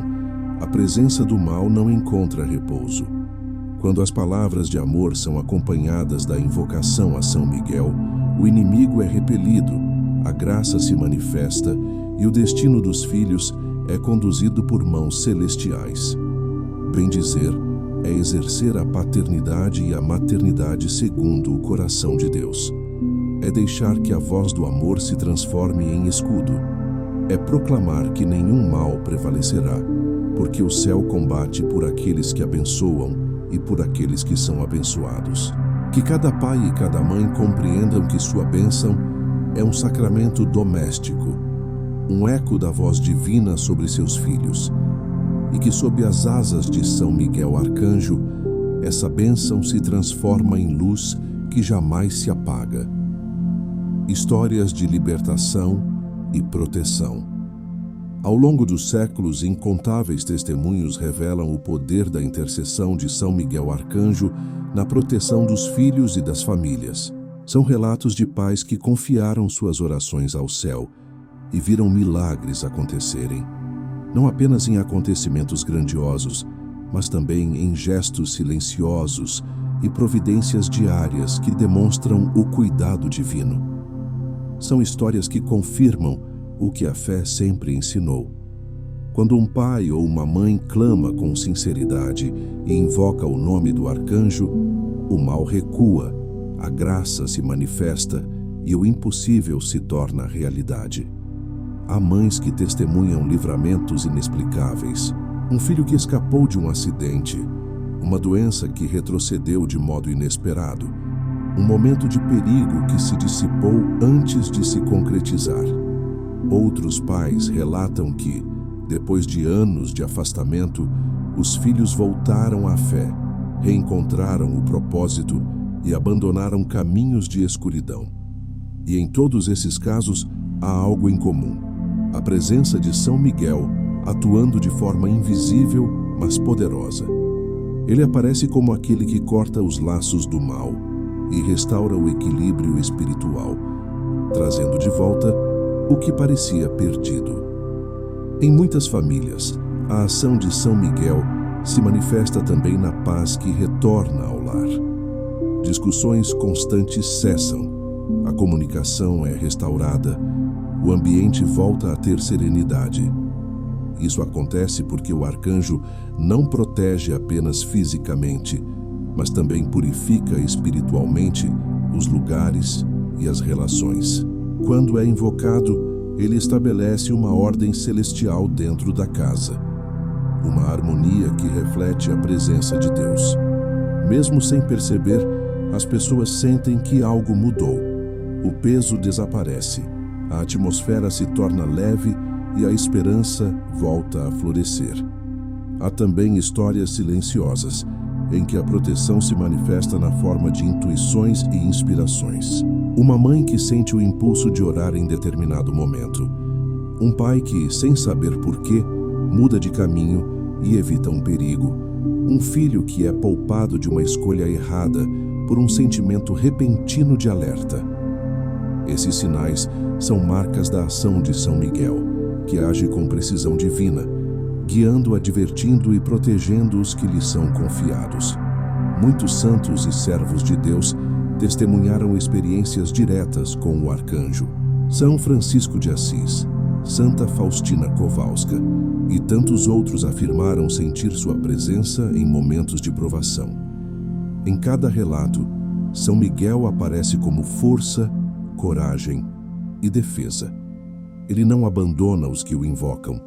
a presença do mal não encontra repouso. Quando as palavras de amor são acompanhadas da invocação a São Miguel, o inimigo é repelido, a graça se manifesta e o destino dos filhos é conduzido por mãos celestiais. Bendizer é exercer a paternidade e a maternidade segundo o coração de Deus. É deixar que a voz do amor se transforme em escudo. É proclamar que nenhum mal prevalecerá, porque o céu combate por aqueles que abençoam e por aqueles que são abençoados. Que cada pai e cada mãe compreendam que sua bênção é um sacramento doméstico, um eco da voz divina sobre seus filhos, e que sob as asas de São Miguel Arcanjo, essa bênção se transforma em luz que jamais se apaga. Histórias de libertação e proteção. Ao longo dos séculos, incontáveis testemunhos revelam o poder da intercessão de São Miguel Arcanjo na proteção dos filhos e das famílias. São relatos de pais que confiaram suas orações ao céu e viram milagres acontecerem, não apenas em acontecimentos grandiosos, mas também em gestos silenciosos e providências diárias que demonstram o cuidado divino. São histórias que confirmam o que a fé sempre ensinou. Quando um pai ou uma mãe clama com sinceridade e invoca o nome do arcanjo, o mal recua, a graça se manifesta e o impossível se torna realidade. Há mães que testemunham livramentos inexplicáveis, um filho que escapou de um acidente, uma doença que retrocedeu de modo inesperado, um momento de perigo que se dissipou antes de se concretizar. Outros pais relatam que, depois de anos de afastamento, os filhos voltaram à fé, reencontraram o propósito e abandonaram caminhos de escuridão. E em todos esses casos há algo em comum: a presença de São Miguel atuando de forma invisível, mas poderosa. Ele aparece como aquele que corta os laços do mal e restaura o equilíbrio espiritual, trazendo de volta o que parecia perdido. Em muitas famílias, a ação de São Miguel se manifesta também na paz que retorna ao lar. Discussões constantes cessam, a comunicação é restaurada, o ambiente volta a ter serenidade. Isso acontece porque o arcanjo não protege apenas fisicamente, mas também purifica espiritualmente os lugares e as relações. Quando é invocado, ele estabelece uma ordem celestial dentro da casa, uma harmonia que reflete a presença de Deus. Mesmo sem perceber, as pessoas sentem que algo mudou. O peso desaparece, a atmosfera se torna leve e a esperança volta a florescer. Há também histórias silenciosas, em que a proteção se manifesta na forma de intuições e inspirações. Uma mãe que sente o impulso de orar em determinado momento. Um pai que, sem saber porquê, muda de caminho e evita um perigo. Um filho que é poupado de uma escolha errada por um sentimento repentino de alerta. Esses sinais são marcas da ação de São Miguel, que age com precisão divina, guiando, advertindo e protegendo os que lhe são confiados. Muitos santos e servos de Deus testemunharam experiências diretas com o arcanjo. São Francisco de Assis, Santa Faustina Kowalska e tantos outros afirmaram sentir sua presença em momentos de provação. Em cada relato, São Miguel aparece como força, coragem e defesa. Ele não abandona os que o invocam,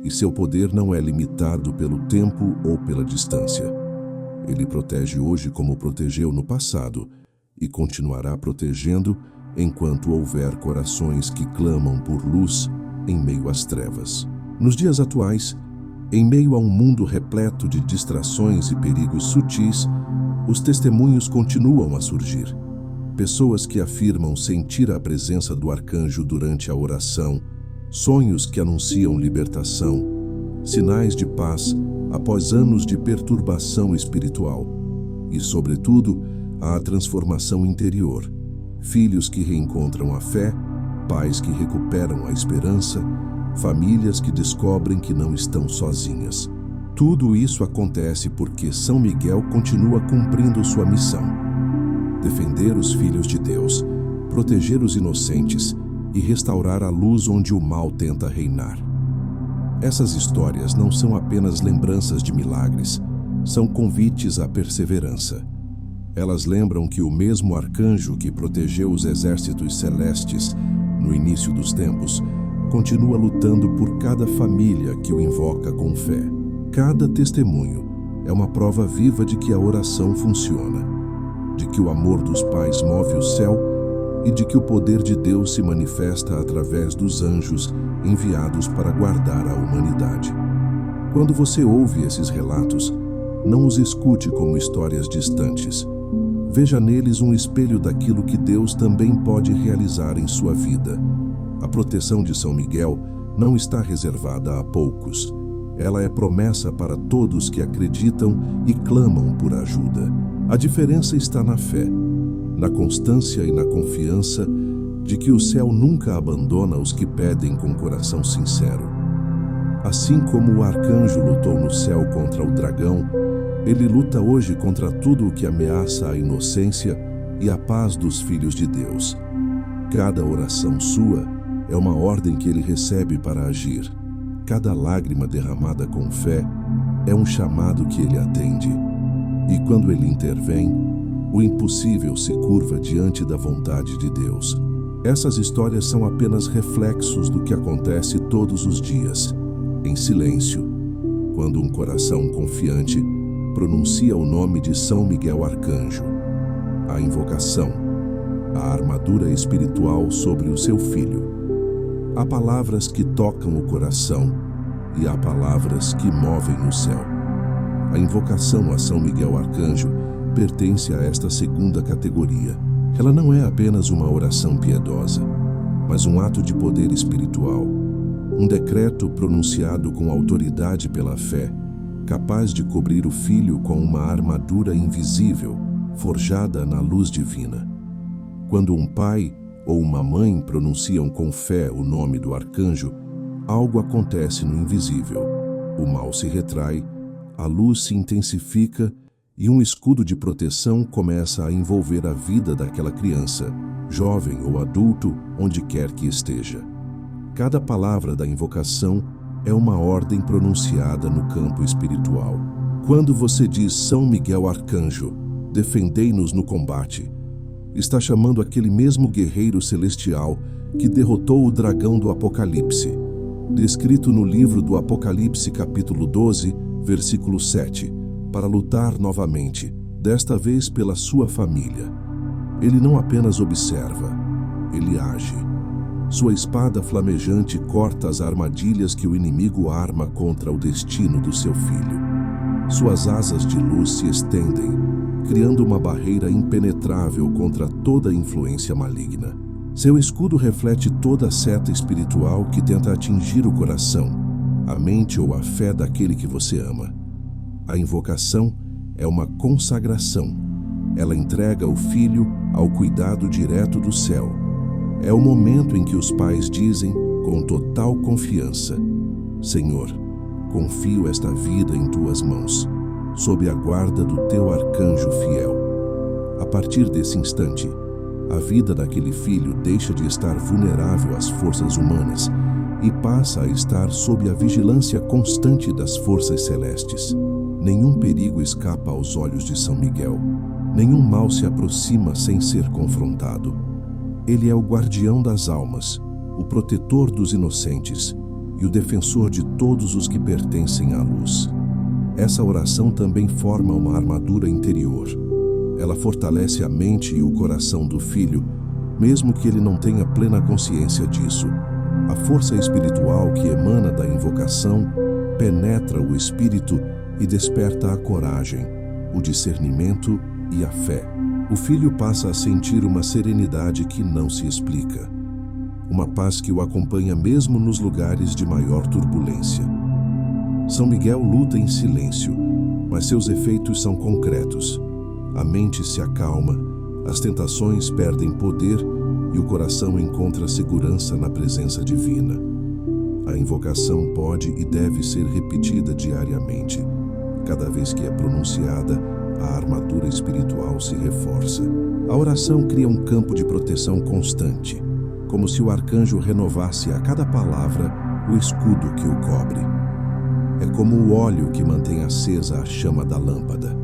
e seu poder não é limitado pelo tempo ou pela distância. Ele protege hoje como protegeu no passado e continuará protegendo enquanto houver corações que clamam por luz em meio às trevas. Nos dias atuais, em meio a um mundo repleto de distrações e perigos sutis, os testemunhos continuam a surgir. Pessoas que afirmam sentir a presença do arcanjo durante a oração, sonhos que anunciam libertação, sinais de paz após anos de perturbação espiritual e, sobretudo, a transformação interior. Filhos que reencontram a fé, pais que recuperam a esperança, famílias que descobrem que não estão sozinhas. Tudo isso acontece porque São Miguel continua cumprindo sua missão: defender os filhos de Deus, proteger os inocentes e restaurar a luz onde o mal tenta reinar. Essas histórias não são apenas lembranças de milagres, são convites à perseverança. Elas lembram que o mesmo arcanjo que protegeu os exércitos celestes no início dos tempos continua lutando por cada família que o invoca com fé. Cada testemunho é uma prova viva de que a oração funciona, de que o amor dos pais move o céu e de que o poder de Deus se manifesta através dos anjos enviados para guardar a humanidade. Quando você ouve esses relatos, não os escute como histórias distantes. Veja neles um espelho daquilo que Deus também pode realizar em sua vida. A proteção de São Miguel não está reservada a poucos. Ela é promessa para todos que acreditam e clamam por ajuda. A diferença está na fé, na constância e na confiança de que o céu nunca abandona os que pedem com coração sincero. Assim como o arcanjo lutou no céu contra o dragão, ele luta hoje contra tudo o que ameaça a inocência e a paz dos filhos de Deus. Cada oração sua é uma ordem que ele recebe para agir. Cada lágrima derramada com fé é um chamado que ele atende. E quando ele intervém, o impossível se curva diante da vontade de Deus. Essas histórias são apenas reflexos do que acontece todos os dias, em silêncio, quando um coração confiante pronuncia o nome de São Miguel Arcanjo, a invocação, a armadura espiritual sobre o seu filho. Há palavras que tocam o coração e há palavras que movem o céu. A invocação a São Miguel Arcanjo pertence a esta segunda categoria. Ela não é apenas uma oração piedosa, mas um ato de poder espiritual, um decreto pronunciado com autoridade pela fé, capaz de cobrir o filho com uma armadura invisível, forjada na luz divina. Quando um pai ou uma mãe pronunciam com fé o nome do arcanjo, algo acontece no invisível. O mal se retrai, a luz se intensifica e um escudo de proteção começa a envolver a vida daquela criança, jovem ou adulto, onde quer que esteja. Cada palavra da invocação é uma ordem pronunciada no campo espiritual. Quando você diz São Miguel Arcanjo, defendei-nos no combate, está chamando aquele mesmo guerreiro celestial que derrotou o dragão do Apocalipse, descrito no livro do Apocalipse capítulo 12, versículo 7, para lutar novamente, desta vez pela sua família. Ele não apenas observa, ele age. Sua espada flamejante corta as armadilhas que o inimigo arma contra o destino do seu filho. Suas asas de luz se estendem, criando uma barreira impenetrável contra toda influência maligna. Seu escudo reflete toda a seta espiritual que tenta atingir o coração, a mente ou a fé daquele que você ama. A invocação é uma consagração. Ela entrega o filho ao cuidado direto do céu. É o momento em que os pais dizem, com total confiança: Senhor, confio esta vida em tuas mãos, sob a guarda do teu arcanjo fiel. A partir desse instante, a vida daquele filho deixa de estar vulnerável às forças humanas e passa a estar sob a vigilância constante das forças celestes. Nenhum perigo escapa aos olhos de São Miguel. Nenhum mal se aproxima sem ser confrontado. Ele é o guardião das almas, o protetor dos inocentes e o defensor de todos os que pertencem à luz. Essa oração também forma uma armadura interior. Ela fortalece a mente e o coração do filho, mesmo que ele não tenha plena consciência disso. A força espiritual que emana da invocação penetra o espírito e desperta a coragem, o discernimento e a fé. O filho passa a sentir uma serenidade que não se explica. Uma paz que o acompanha mesmo nos lugares de maior turbulência. São Miguel luta em silêncio, mas seus efeitos são concretos. A mente se acalma, as tentações perdem poder e o coração encontra segurança na presença divina. A invocação pode e deve ser repetida diariamente. Cada vez que é pronunciada, a armadura espiritual se reforça. A oração cria um campo de proteção constante, como se o arcanjo renovasse a cada palavra o escudo que o cobre. É como o óleo que mantém acesa a chama da lâmpada.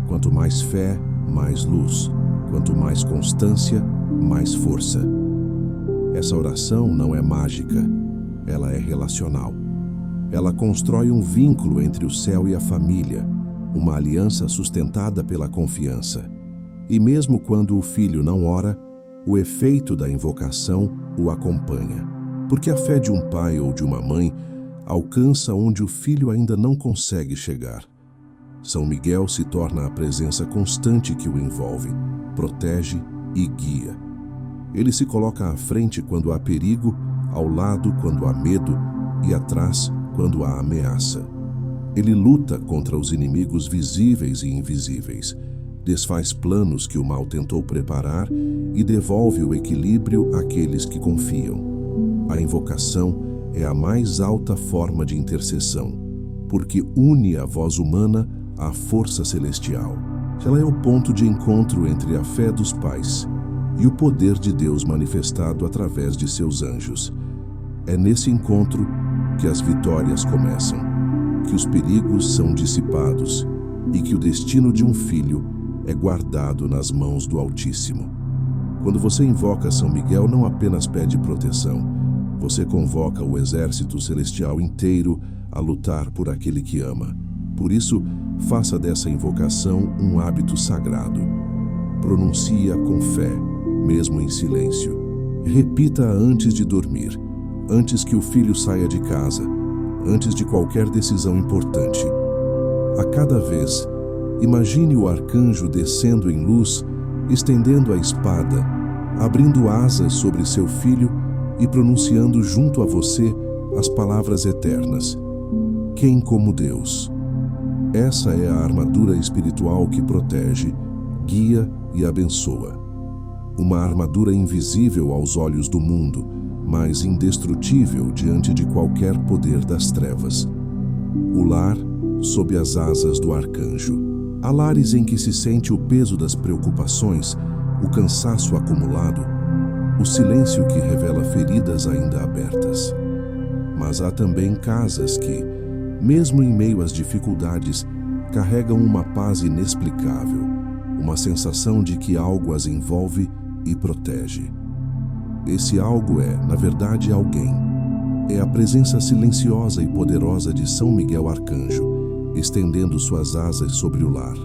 Quanto mais fé, mais luz. Quanto mais constância, mais força. Essa oração não é mágica, ela é relacional. Ela constrói um vínculo entre o céu e a família, uma aliança sustentada pela confiança. E mesmo quando o filho não ora, o efeito da invocação o acompanha. Porque a fé de um pai ou de uma mãe alcança onde o filho ainda não consegue chegar. São Miguel se torna a presença constante que o envolve, protege e guia. Ele se coloca à frente quando há perigo, ao lado quando há medo e atrás quando há ameaça. Ele luta contra os inimigos visíveis e invisíveis, desfaz planos que o mal tentou preparar e devolve o equilíbrio àqueles que confiam. A invocação é a mais alta forma de intercessão, porque une a voz humana à força celestial. Ela é o ponto de encontro entre a fé dos pais e o poder de Deus manifestado através de seus anjos. É nesse encontro que as vitórias começam, que os perigos são dissipados e que o destino de um filho é guardado nas mãos do Altíssimo. Quando você invoca São Miguel, não apenas pede proteção, você convoca o exército celestial inteiro a lutar por aquele que ama. Por isso, faça dessa invocação um hábito sagrado. Pronuncie-a com fé, mesmo em silêncio. Repita-a antes de dormir, antes que o filho saia de casa, antes de qualquer decisão importante. A cada vez, imagine o arcanjo descendo em luz, estendendo a espada, abrindo asas sobre seu filho e pronunciando junto a você as palavras eternas. Quem como Deus? Essa é a armadura espiritual que protege, guia e abençoa. Uma armadura invisível aos olhos do mundo, mas indestrutível diante de qualquer poder das trevas. O lar sob as asas do arcanjo. Há lares em que se sente o peso das preocupações, o cansaço acumulado, o silêncio que revela feridas ainda abertas. Mas há também casas que, mesmo em meio às dificuldades, carregam uma paz inexplicável, uma sensação de que algo as envolve e protege. Esse algo é, na verdade, alguém. É a presença silenciosa e poderosa de São Miguel Arcanjo, estendendo suas asas sobre o lar,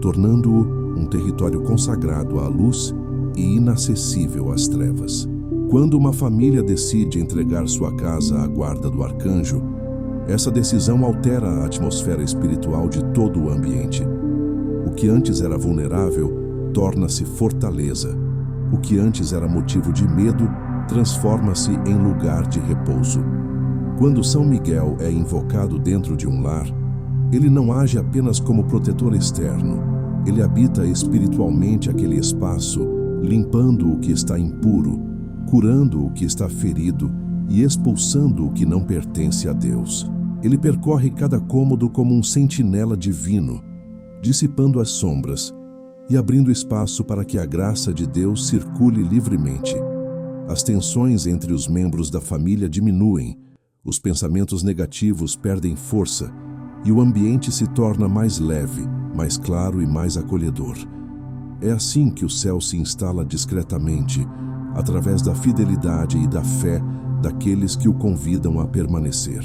tornando-o um território consagrado à luz e inacessível às trevas. Quando uma família decide entregar sua casa à guarda do arcanjo, essa decisão altera a atmosfera espiritual de todo o ambiente. O que antes era vulnerável torna-se fortaleza. O que antes era motivo de medo transforma-se em lugar de repouso. Quando São Miguel é invocado dentro de um lar, ele não age apenas como protetor externo. Ele habita espiritualmente aquele espaço, limpando o que está impuro, curando o que está ferido e expulsando o que não pertence a Deus. Ele percorre cada cômodo como um sentinela divino, dissipando as sombras e abrindo espaço para que a graça de Deus circule livremente. As tensões entre os membros da família diminuem, os pensamentos negativos perdem força e o ambiente se torna mais leve, mais claro e mais acolhedor. É assim que o céu se instala discretamente, através da fidelidade e da fé daqueles que o convidam a permanecer.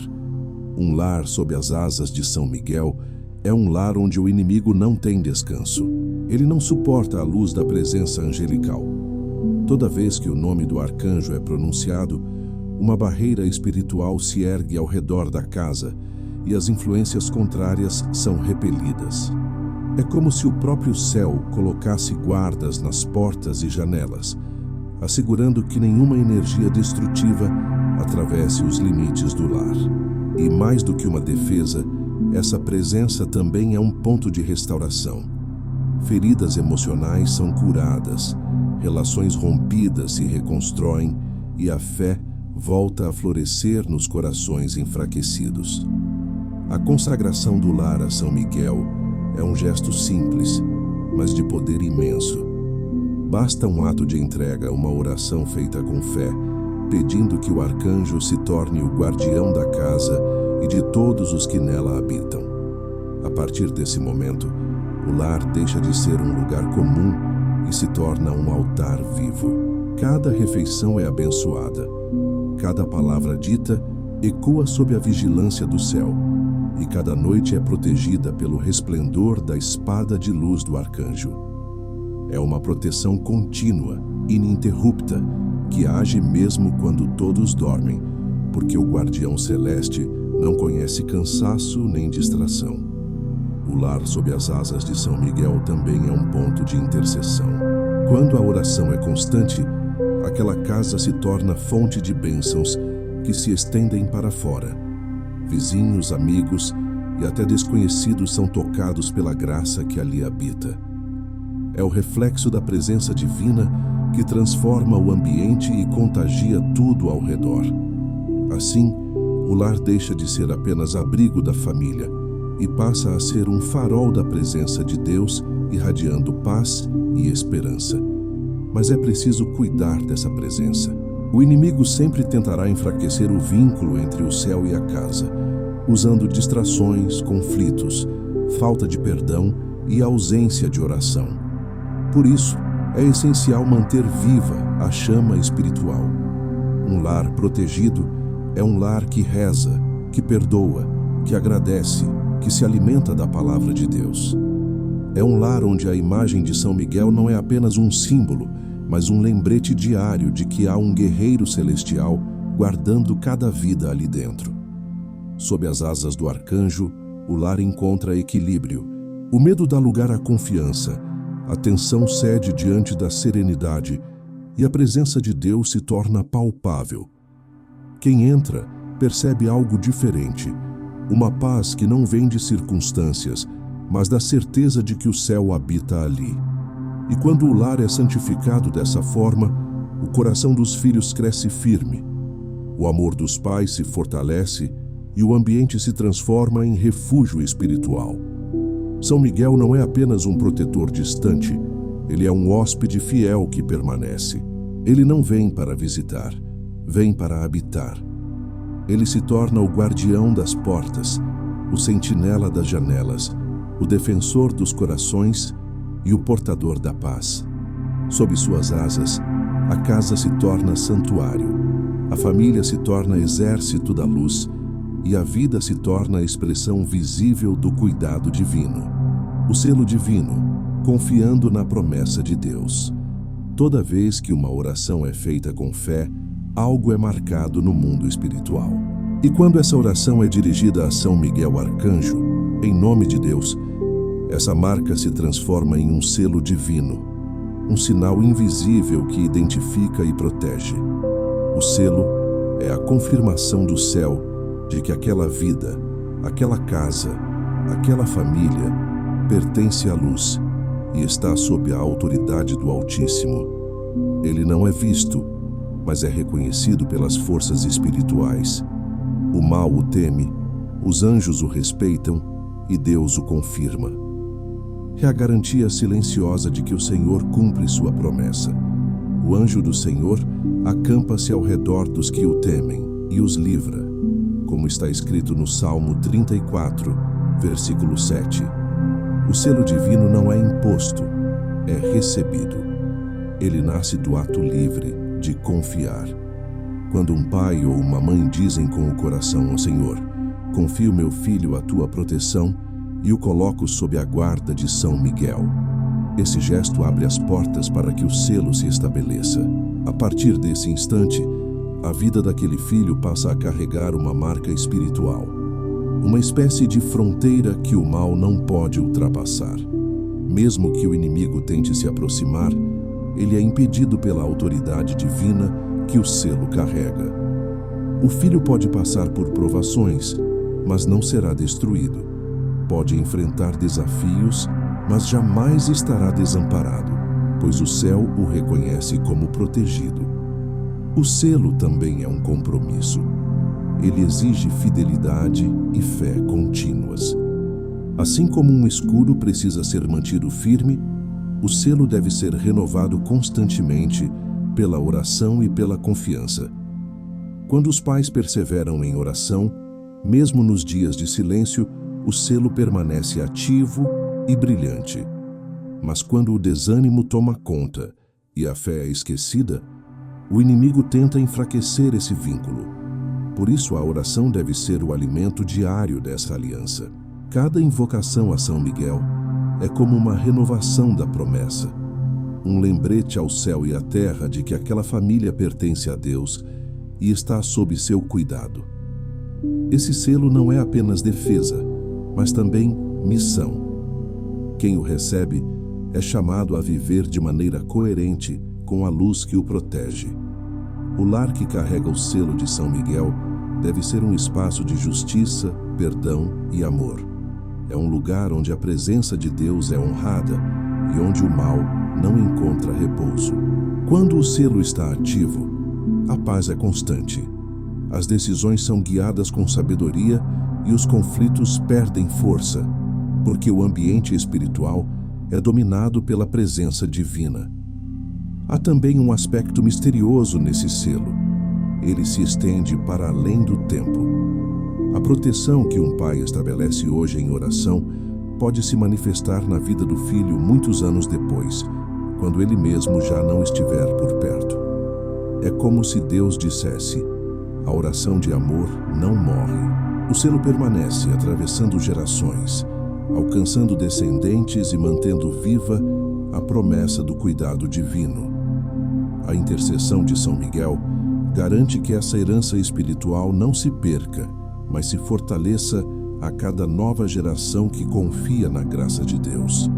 Um lar sob as asas de São Miguel é um lar onde o inimigo não tem descanso. Ele não suporta a luz da presença angelical. Toda vez que o nome do arcanjo é pronunciado, uma barreira espiritual se ergue ao redor da casa e as influências contrárias são repelidas. É como se o próprio céu colocasse guardas nas portas e janelas, assegurando que nenhuma energia destrutiva atravesse os limites do lar. E mais do que uma defesa, essa presença também é um ponto de restauração. Feridas emocionais são curadas, relações rompidas se reconstroem e a fé volta a florescer nos corações enfraquecidos. A consagração do lar a São Miguel é um gesto simples, mas de poder imenso. Basta um ato de entrega, uma oração feita com fé, pedindo que o arcanjo se torne o guardião da casa e de todos os que nela habitam. A partir desse momento, o lar deixa de ser um lugar comum e se torna um altar vivo. Cada refeição é abençoada. Cada palavra dita ecoa sob a vigilância do céu, e cada noite é protegida pelo resplendor da espada de luz do arcanjo. É uma proteção contínua, ininterrupta, que age mesmo quando todos dormem, porque o guardião celeste não conhece cansaço nem distração. O lar sob as asas de São Miguel também é um ponto de intercessão. Quando a oração é constante, aquela casa se torna fonte de bênçãos que se estendem para fora. Vizinhos, amigos e até desconhecidos são tocados pela graça que ali habita. É o reflexo da presença divina que transforma o ambiente e contagia tudo ao redor. Assim, o lar deixa de ser apenas abrigo da família e passa a ser um farol da presença de Deus, irradiando paz e esperança. Mas é preciso cuidar dessa presença. O inimigo sempre tentará enfraquecer o vínculo entre o céu e a casa, usando distrações, conflitos, falta de perdão e ausência de oração. Por isso, é essencial manter viva a chama espiritual. Um lar protegido é um lar que reza, que perdoa, que agradece, que se alimenta da palavra de Deus. É um lar onde a imagem de São Miguel não é apenas um símbolo, mas um lembrete diário de que há um guerreiro celestial guardando cada vida ali dentro. Sob as asas do arcanjo, o lar encontra equilíbrio. O medo dá lugar à confiança, a tensão cede diante da serenidade e a presença de Deus se torna palpável. Quem entra percebe algo diferente, uma paz que não vem de circunstâncias, mas da certeza de que o céu habita ali. E quando o lar é santificado dessa forma, o coração dos filhos cresce firme, o amor dos pais se fortalece e o ambiente se transforma em refúgio espiritual. São Miguel não é apenas um protetor distante, ele é um hóspede fiel que permanece. Ele não vem para visitar, vem para habitar. Ele se torna o guardião das portas, o sentinela das janelas, o defensor dos corações e o portador da paz. Sob suas asas, a casa se torna santuário, a família se torna exército da luz e a vida se torna a expressão visível do cuidado divino. O selo divino, confiando na promessa de Deus. Toda vez que uma oração é feita com fé, algo é marcado no mundo espiritual. E quando essa oração é dirigida a São Miguel Arcanjo, em nome de Deus, essa marca se transforma em um selo divino, um sinal invisível que identifica e protege. O selo é a confirmação do céu de que aquela vida, aquela casa, aquela família pertence à luz e está sob a autoridade do Altíssimo. Ele não é visto, mas é reconhecido pelas forças espirituais. O mal o teme, os anjos o respeitam e Deus o confirma. É a garantia silenciosa de que o Senhor cumpre sua promessa. O anjo do Senhor acampa-se ao redor dos que o temem e os livra, como está escrito no Salmo 34, versículo 7. O selo divino não é imposto, é recebido. Ele nasce do ato livre de confiar. Quando um pai ou uma mãe dizem com o coração ao Senhor: confio meu filho à tua proteção e o coloco sob a guarda de São Miguel. Esse gesto abre as portas para que o selo se estabeleça. A partir desse instante, a vida daquele filho passa a carregar uma marca espiritual, uma espécie de fronteira que o mal não pode ultrapassar. Mesmo que o inimigo tente se aproximar, ele é impedido pela autoridade divina que o selo carrega. O filho pode passar por provações, mas não será destruído. Pode enfrentar desafios, mas jamais estará desamparado, pois o céu o reconhece como protegido. O selo também é um compromisso. Ele exige fidelidade e fé contínuas. Assim como um escudo precisa ser mantido firme, o selo deve ser renovado constantemente pela oração e pela confiança. Quando os pais perseveram em oração, mesmo nos dias de silêncio, o selo permanece ativo e brilhante. Mas quando o desânimo toma conta e a fé é esquecida, o inimigo tenta enfraquecer esse vínculo. Por isso, a oração deve ser o alimento diário dessa aliança. Cada invocação a São Miguel é como uma renovação da promessa, um lembrete ao céu e à terra de que aquela família pertence a Deus e está sob seu cuidado. Esse selo não é apenas defesa, mas também missão. Quem o recebe é chamado a viver de maneira coerente com a luz que o protege. O lar que carrega o selo de São Miguel deve ser um espaço de justiça, perdão e amor. É um lugar onde a presença de Deus é honrada e onde o mal não encontra repouso. Quando o selo está ativo, a paz é constante. As decisões são guiadas com sabedoria e os conflitos perdem força, porque o ambiente espiritual é dominado pela presença divina. Há também um aspecto misterioso nesse selo. Ele se estende para além do tempo. A proteção que um pai estabelece hoje em oração pode se manifestar na vida do filho muitos anos depois, quando ele mesmo já não estiver por perto. É como se Deus dissesse: a oração de amor não morre. O selo permanece atravessando gerações, alcançando descendentes e mantendo viva a promessa do cuidado divino. A intercessão de São Miguel garante que essa herança espiritual não se perca, mas se fortaleça a cada nova geração que confia na graça de Deus.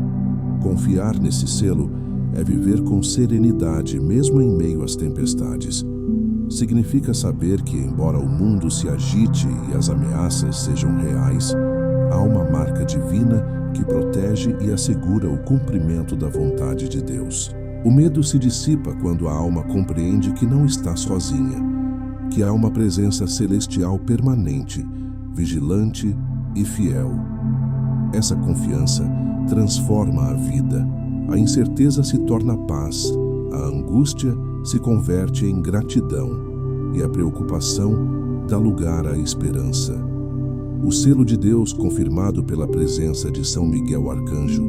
Confiar nesse selo é viver com serenidade mesmo em meio às tempestades. Significa saber que, embora o mundo se agite e as ameaças sejam reais, há uma marca divina que protege e assegura o cumprimento da vontade de Deus. O medo se dissipa quando a alma compreende que não está sozinha, que há uma presença celestial permanente, vigilante e fiel. Essa confiança transforma a vida. A incerteza se torna paz, a angústia se converte em gratidão e a preocupação dá lugar à esperança. O selo de Deus, confirmado pela presença de São Miguel Arcanjo,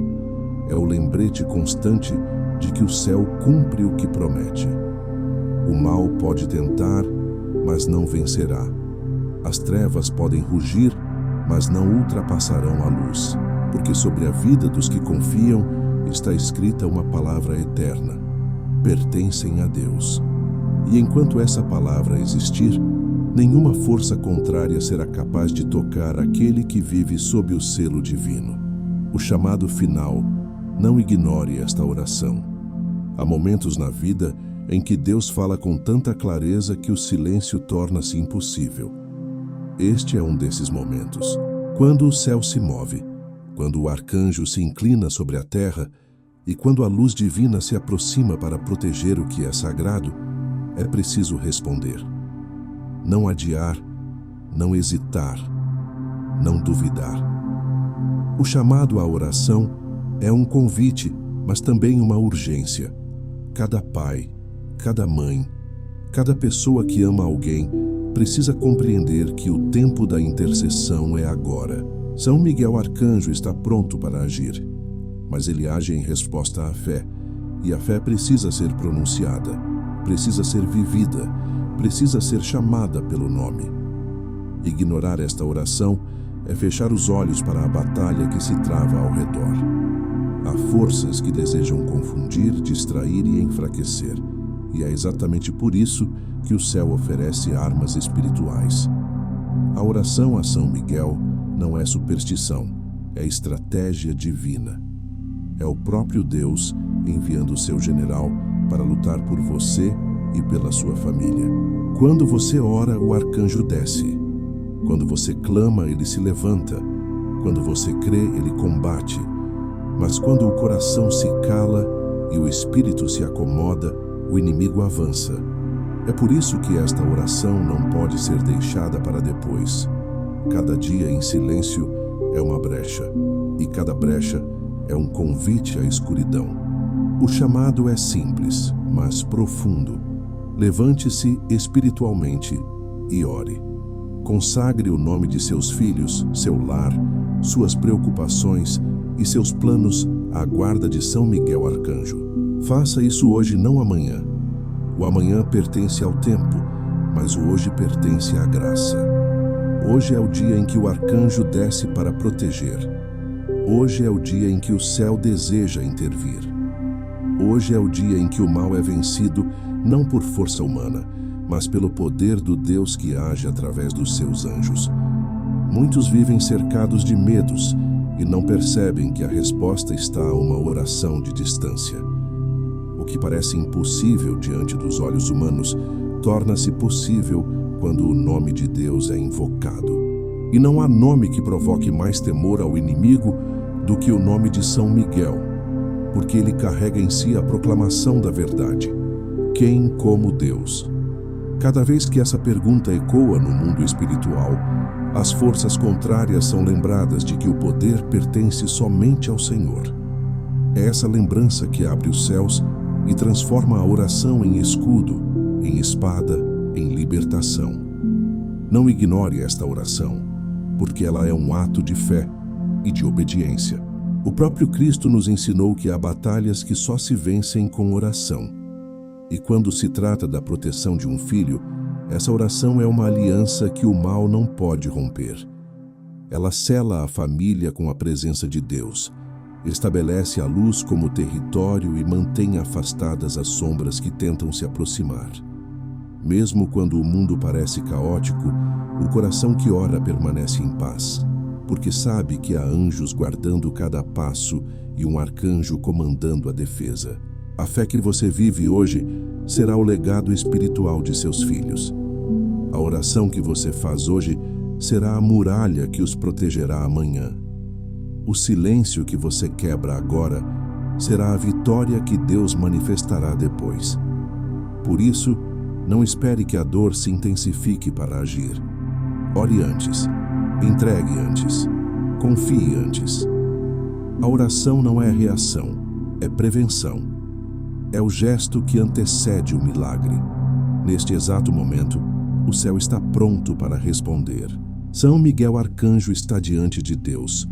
é o lembrete constante de que o céu cumpre o que promete. O mal pode tentar, mas não vencerá. As trevas podem rugir, mas não ultrapassarão a luz, porque sobre a vida dos que confiam está escrita uma palavra eterna: pertencem a Deus. E enquanto essa palavra existir, nenhuma força contrária será capaz de tocar aquele que vive sob o selo divino. O chamado final: não ignore esta oração. Há momentos na vida em que Deus fala com tanta clareza que o silêncio torna-se impossível. Este é um desses momentos. Quando o céu se move, quando o arcanjo se inclina sobre a terra e quando a luz divina se aproxima para proteger o que é sagrado, é preciso responder. Não adiar, não hesitar, não duvidar. O chamado à oração é um convite, mas também uma urgência. Cada pai, cada mãe, cada pessoa que ama alguém precisa compreender que o tempo da intercessão é agora. São Miguel Arcanjo está pronto para agir, mas ele age em resposta à fé, e a fé precisa ser pronunciada, precisa ser vivida, precisa ser chamada pelo nome. Ignorar esta oração é fechar os olhos para a batalha que se trava ao redor. Há forças que desejam confundir, distrair e enfraquecer, e é exatamente por isso que o céu oferece armas espirituais. A oração a São Miguel não é superstição, é estratégia divina. É o próprio Deus enviando o seu general para lutar por você e pela sua família. Quando você ora, o arcanjo desce. Quando você clama, ele se levanta. Quando você crê, ele combate. Mas quando o coração se cala e o espírito se acomoda, o inimigo avança. É por isso que esta oração não pode ser deixada para depois. Cada dia em silêncio é uma brecha, e cada brecha é um convite à escuridão. O chamado é simples, mas profundo. Levante-se espiritualmente e ore. Consagre o nome de seus filhos, seu lar, suas preocupações e seus planos à guarda de São Miguel Arcanjo. Faça isso hoje, não amanhã. O amanhã pertence ao tempo, mas o hoje pertence à graça. Hoje é o dia em que o arcanjo desce para proteger. Hoje é o dia em que o céu deseja intervir. Hoje é o dia em que o mal é vencido, não por força humana, mas pelo poder do Deus que age através dos seus anjos. Muitos vivem cercados de medos e não percebem que a resposta está a uma oração de distância. O que parece impossível diante dos olhos humanos torna-se possível quando o nome de Deus é invocado. E não há nome que provoque mais temor ao inimigo do que o nome de São Miguel, porque ele carrega em si a proclamação da verdade. Quem como Deus? Cada vez que essa pergunta ecoa no mundo espiritual, as forças contrárias são lembradas de que o poder pertence somente ao Senhor. É essa lembrança que abre os céus e transforma a oração em escudo, em espada, em libertação. Não ignore esta oração, porque ela é um ato de fé e de obediência. O próprio Cristo nos ensinou que há batalhas que só se vencem com oração. E quando se trata da proteção de um filho, essa oração é uma aliança que o mal não pode romper. Ela sela a família com a presença de Deus, estabelece a luz como território e mantém afastadas as sombras que tentam se aproximar. Mesmo quando o mundo parece caótico, o coração que ora permanece em paz, porque sabe que há anjos guardando cada passo e um arcanjo comandando a defesa. A fé que você vive hoje será o legado espiritual de seus filhos. A oração que você faz hoje será a muralha que os protegerá amanhã. O silêncio que você quebra agora será a vitória que Deus manifestará depois. Por isso, não espere que a dor se intensifique para agir. Ore antes, entregue antes, confie antes. A oração não é reação, é prevenção. É o gesto que antecede o milagre. Neste exato momento, o céu está pronto para responder. São Miguel Arcanjo está diante de Deus,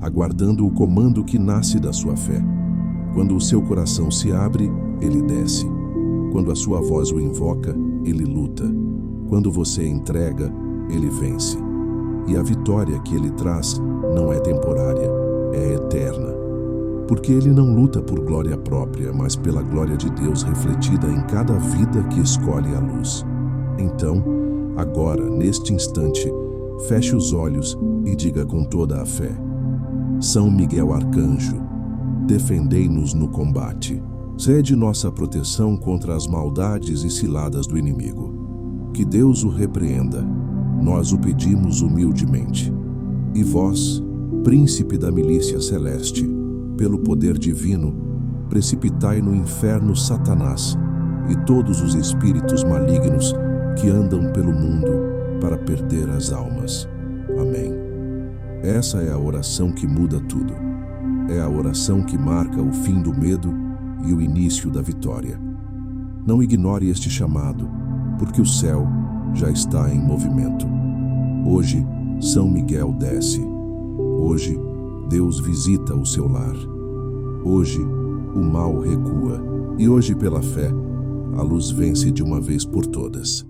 aguardando o comando que nasce da sua fé. Quando o seu coração se abre, ele desce. Quando a sua voz o invoca, ele luta. Quando você entrega, ele vence. E a vitória que ele traz não é temporária, é eterna. Porque ele não luta por glória própria, mas pela glória de Deus refletida em cada vida que escolhe a luz. Então, agora, neste instante, feche os olhos e diga com toda a fé: São Miguel Arcanjo, defendei-nos no combate. Cede nossa proteção contra as maldades e ciladas do inimigo. Que Deus o repreenda. Nós o pedimos humildemente. E vós, príncipe da milícia celeste, pelo poder divino, precipitai no inferno Satanás e todos os espíritos malignos que andam pelo mundo para perder as almas. Amém. Essa é a oração que muda tudo. É a oração que marca o fim do medo e o início da vitória. Não ignore este chamado, porque o céu já está em movimento. Hoje, São Miguel desce. Hoje, Deus visita o seu lar. Hoje, o mal recua. E hoje, pela fé, a luz vence de uma vez por todas.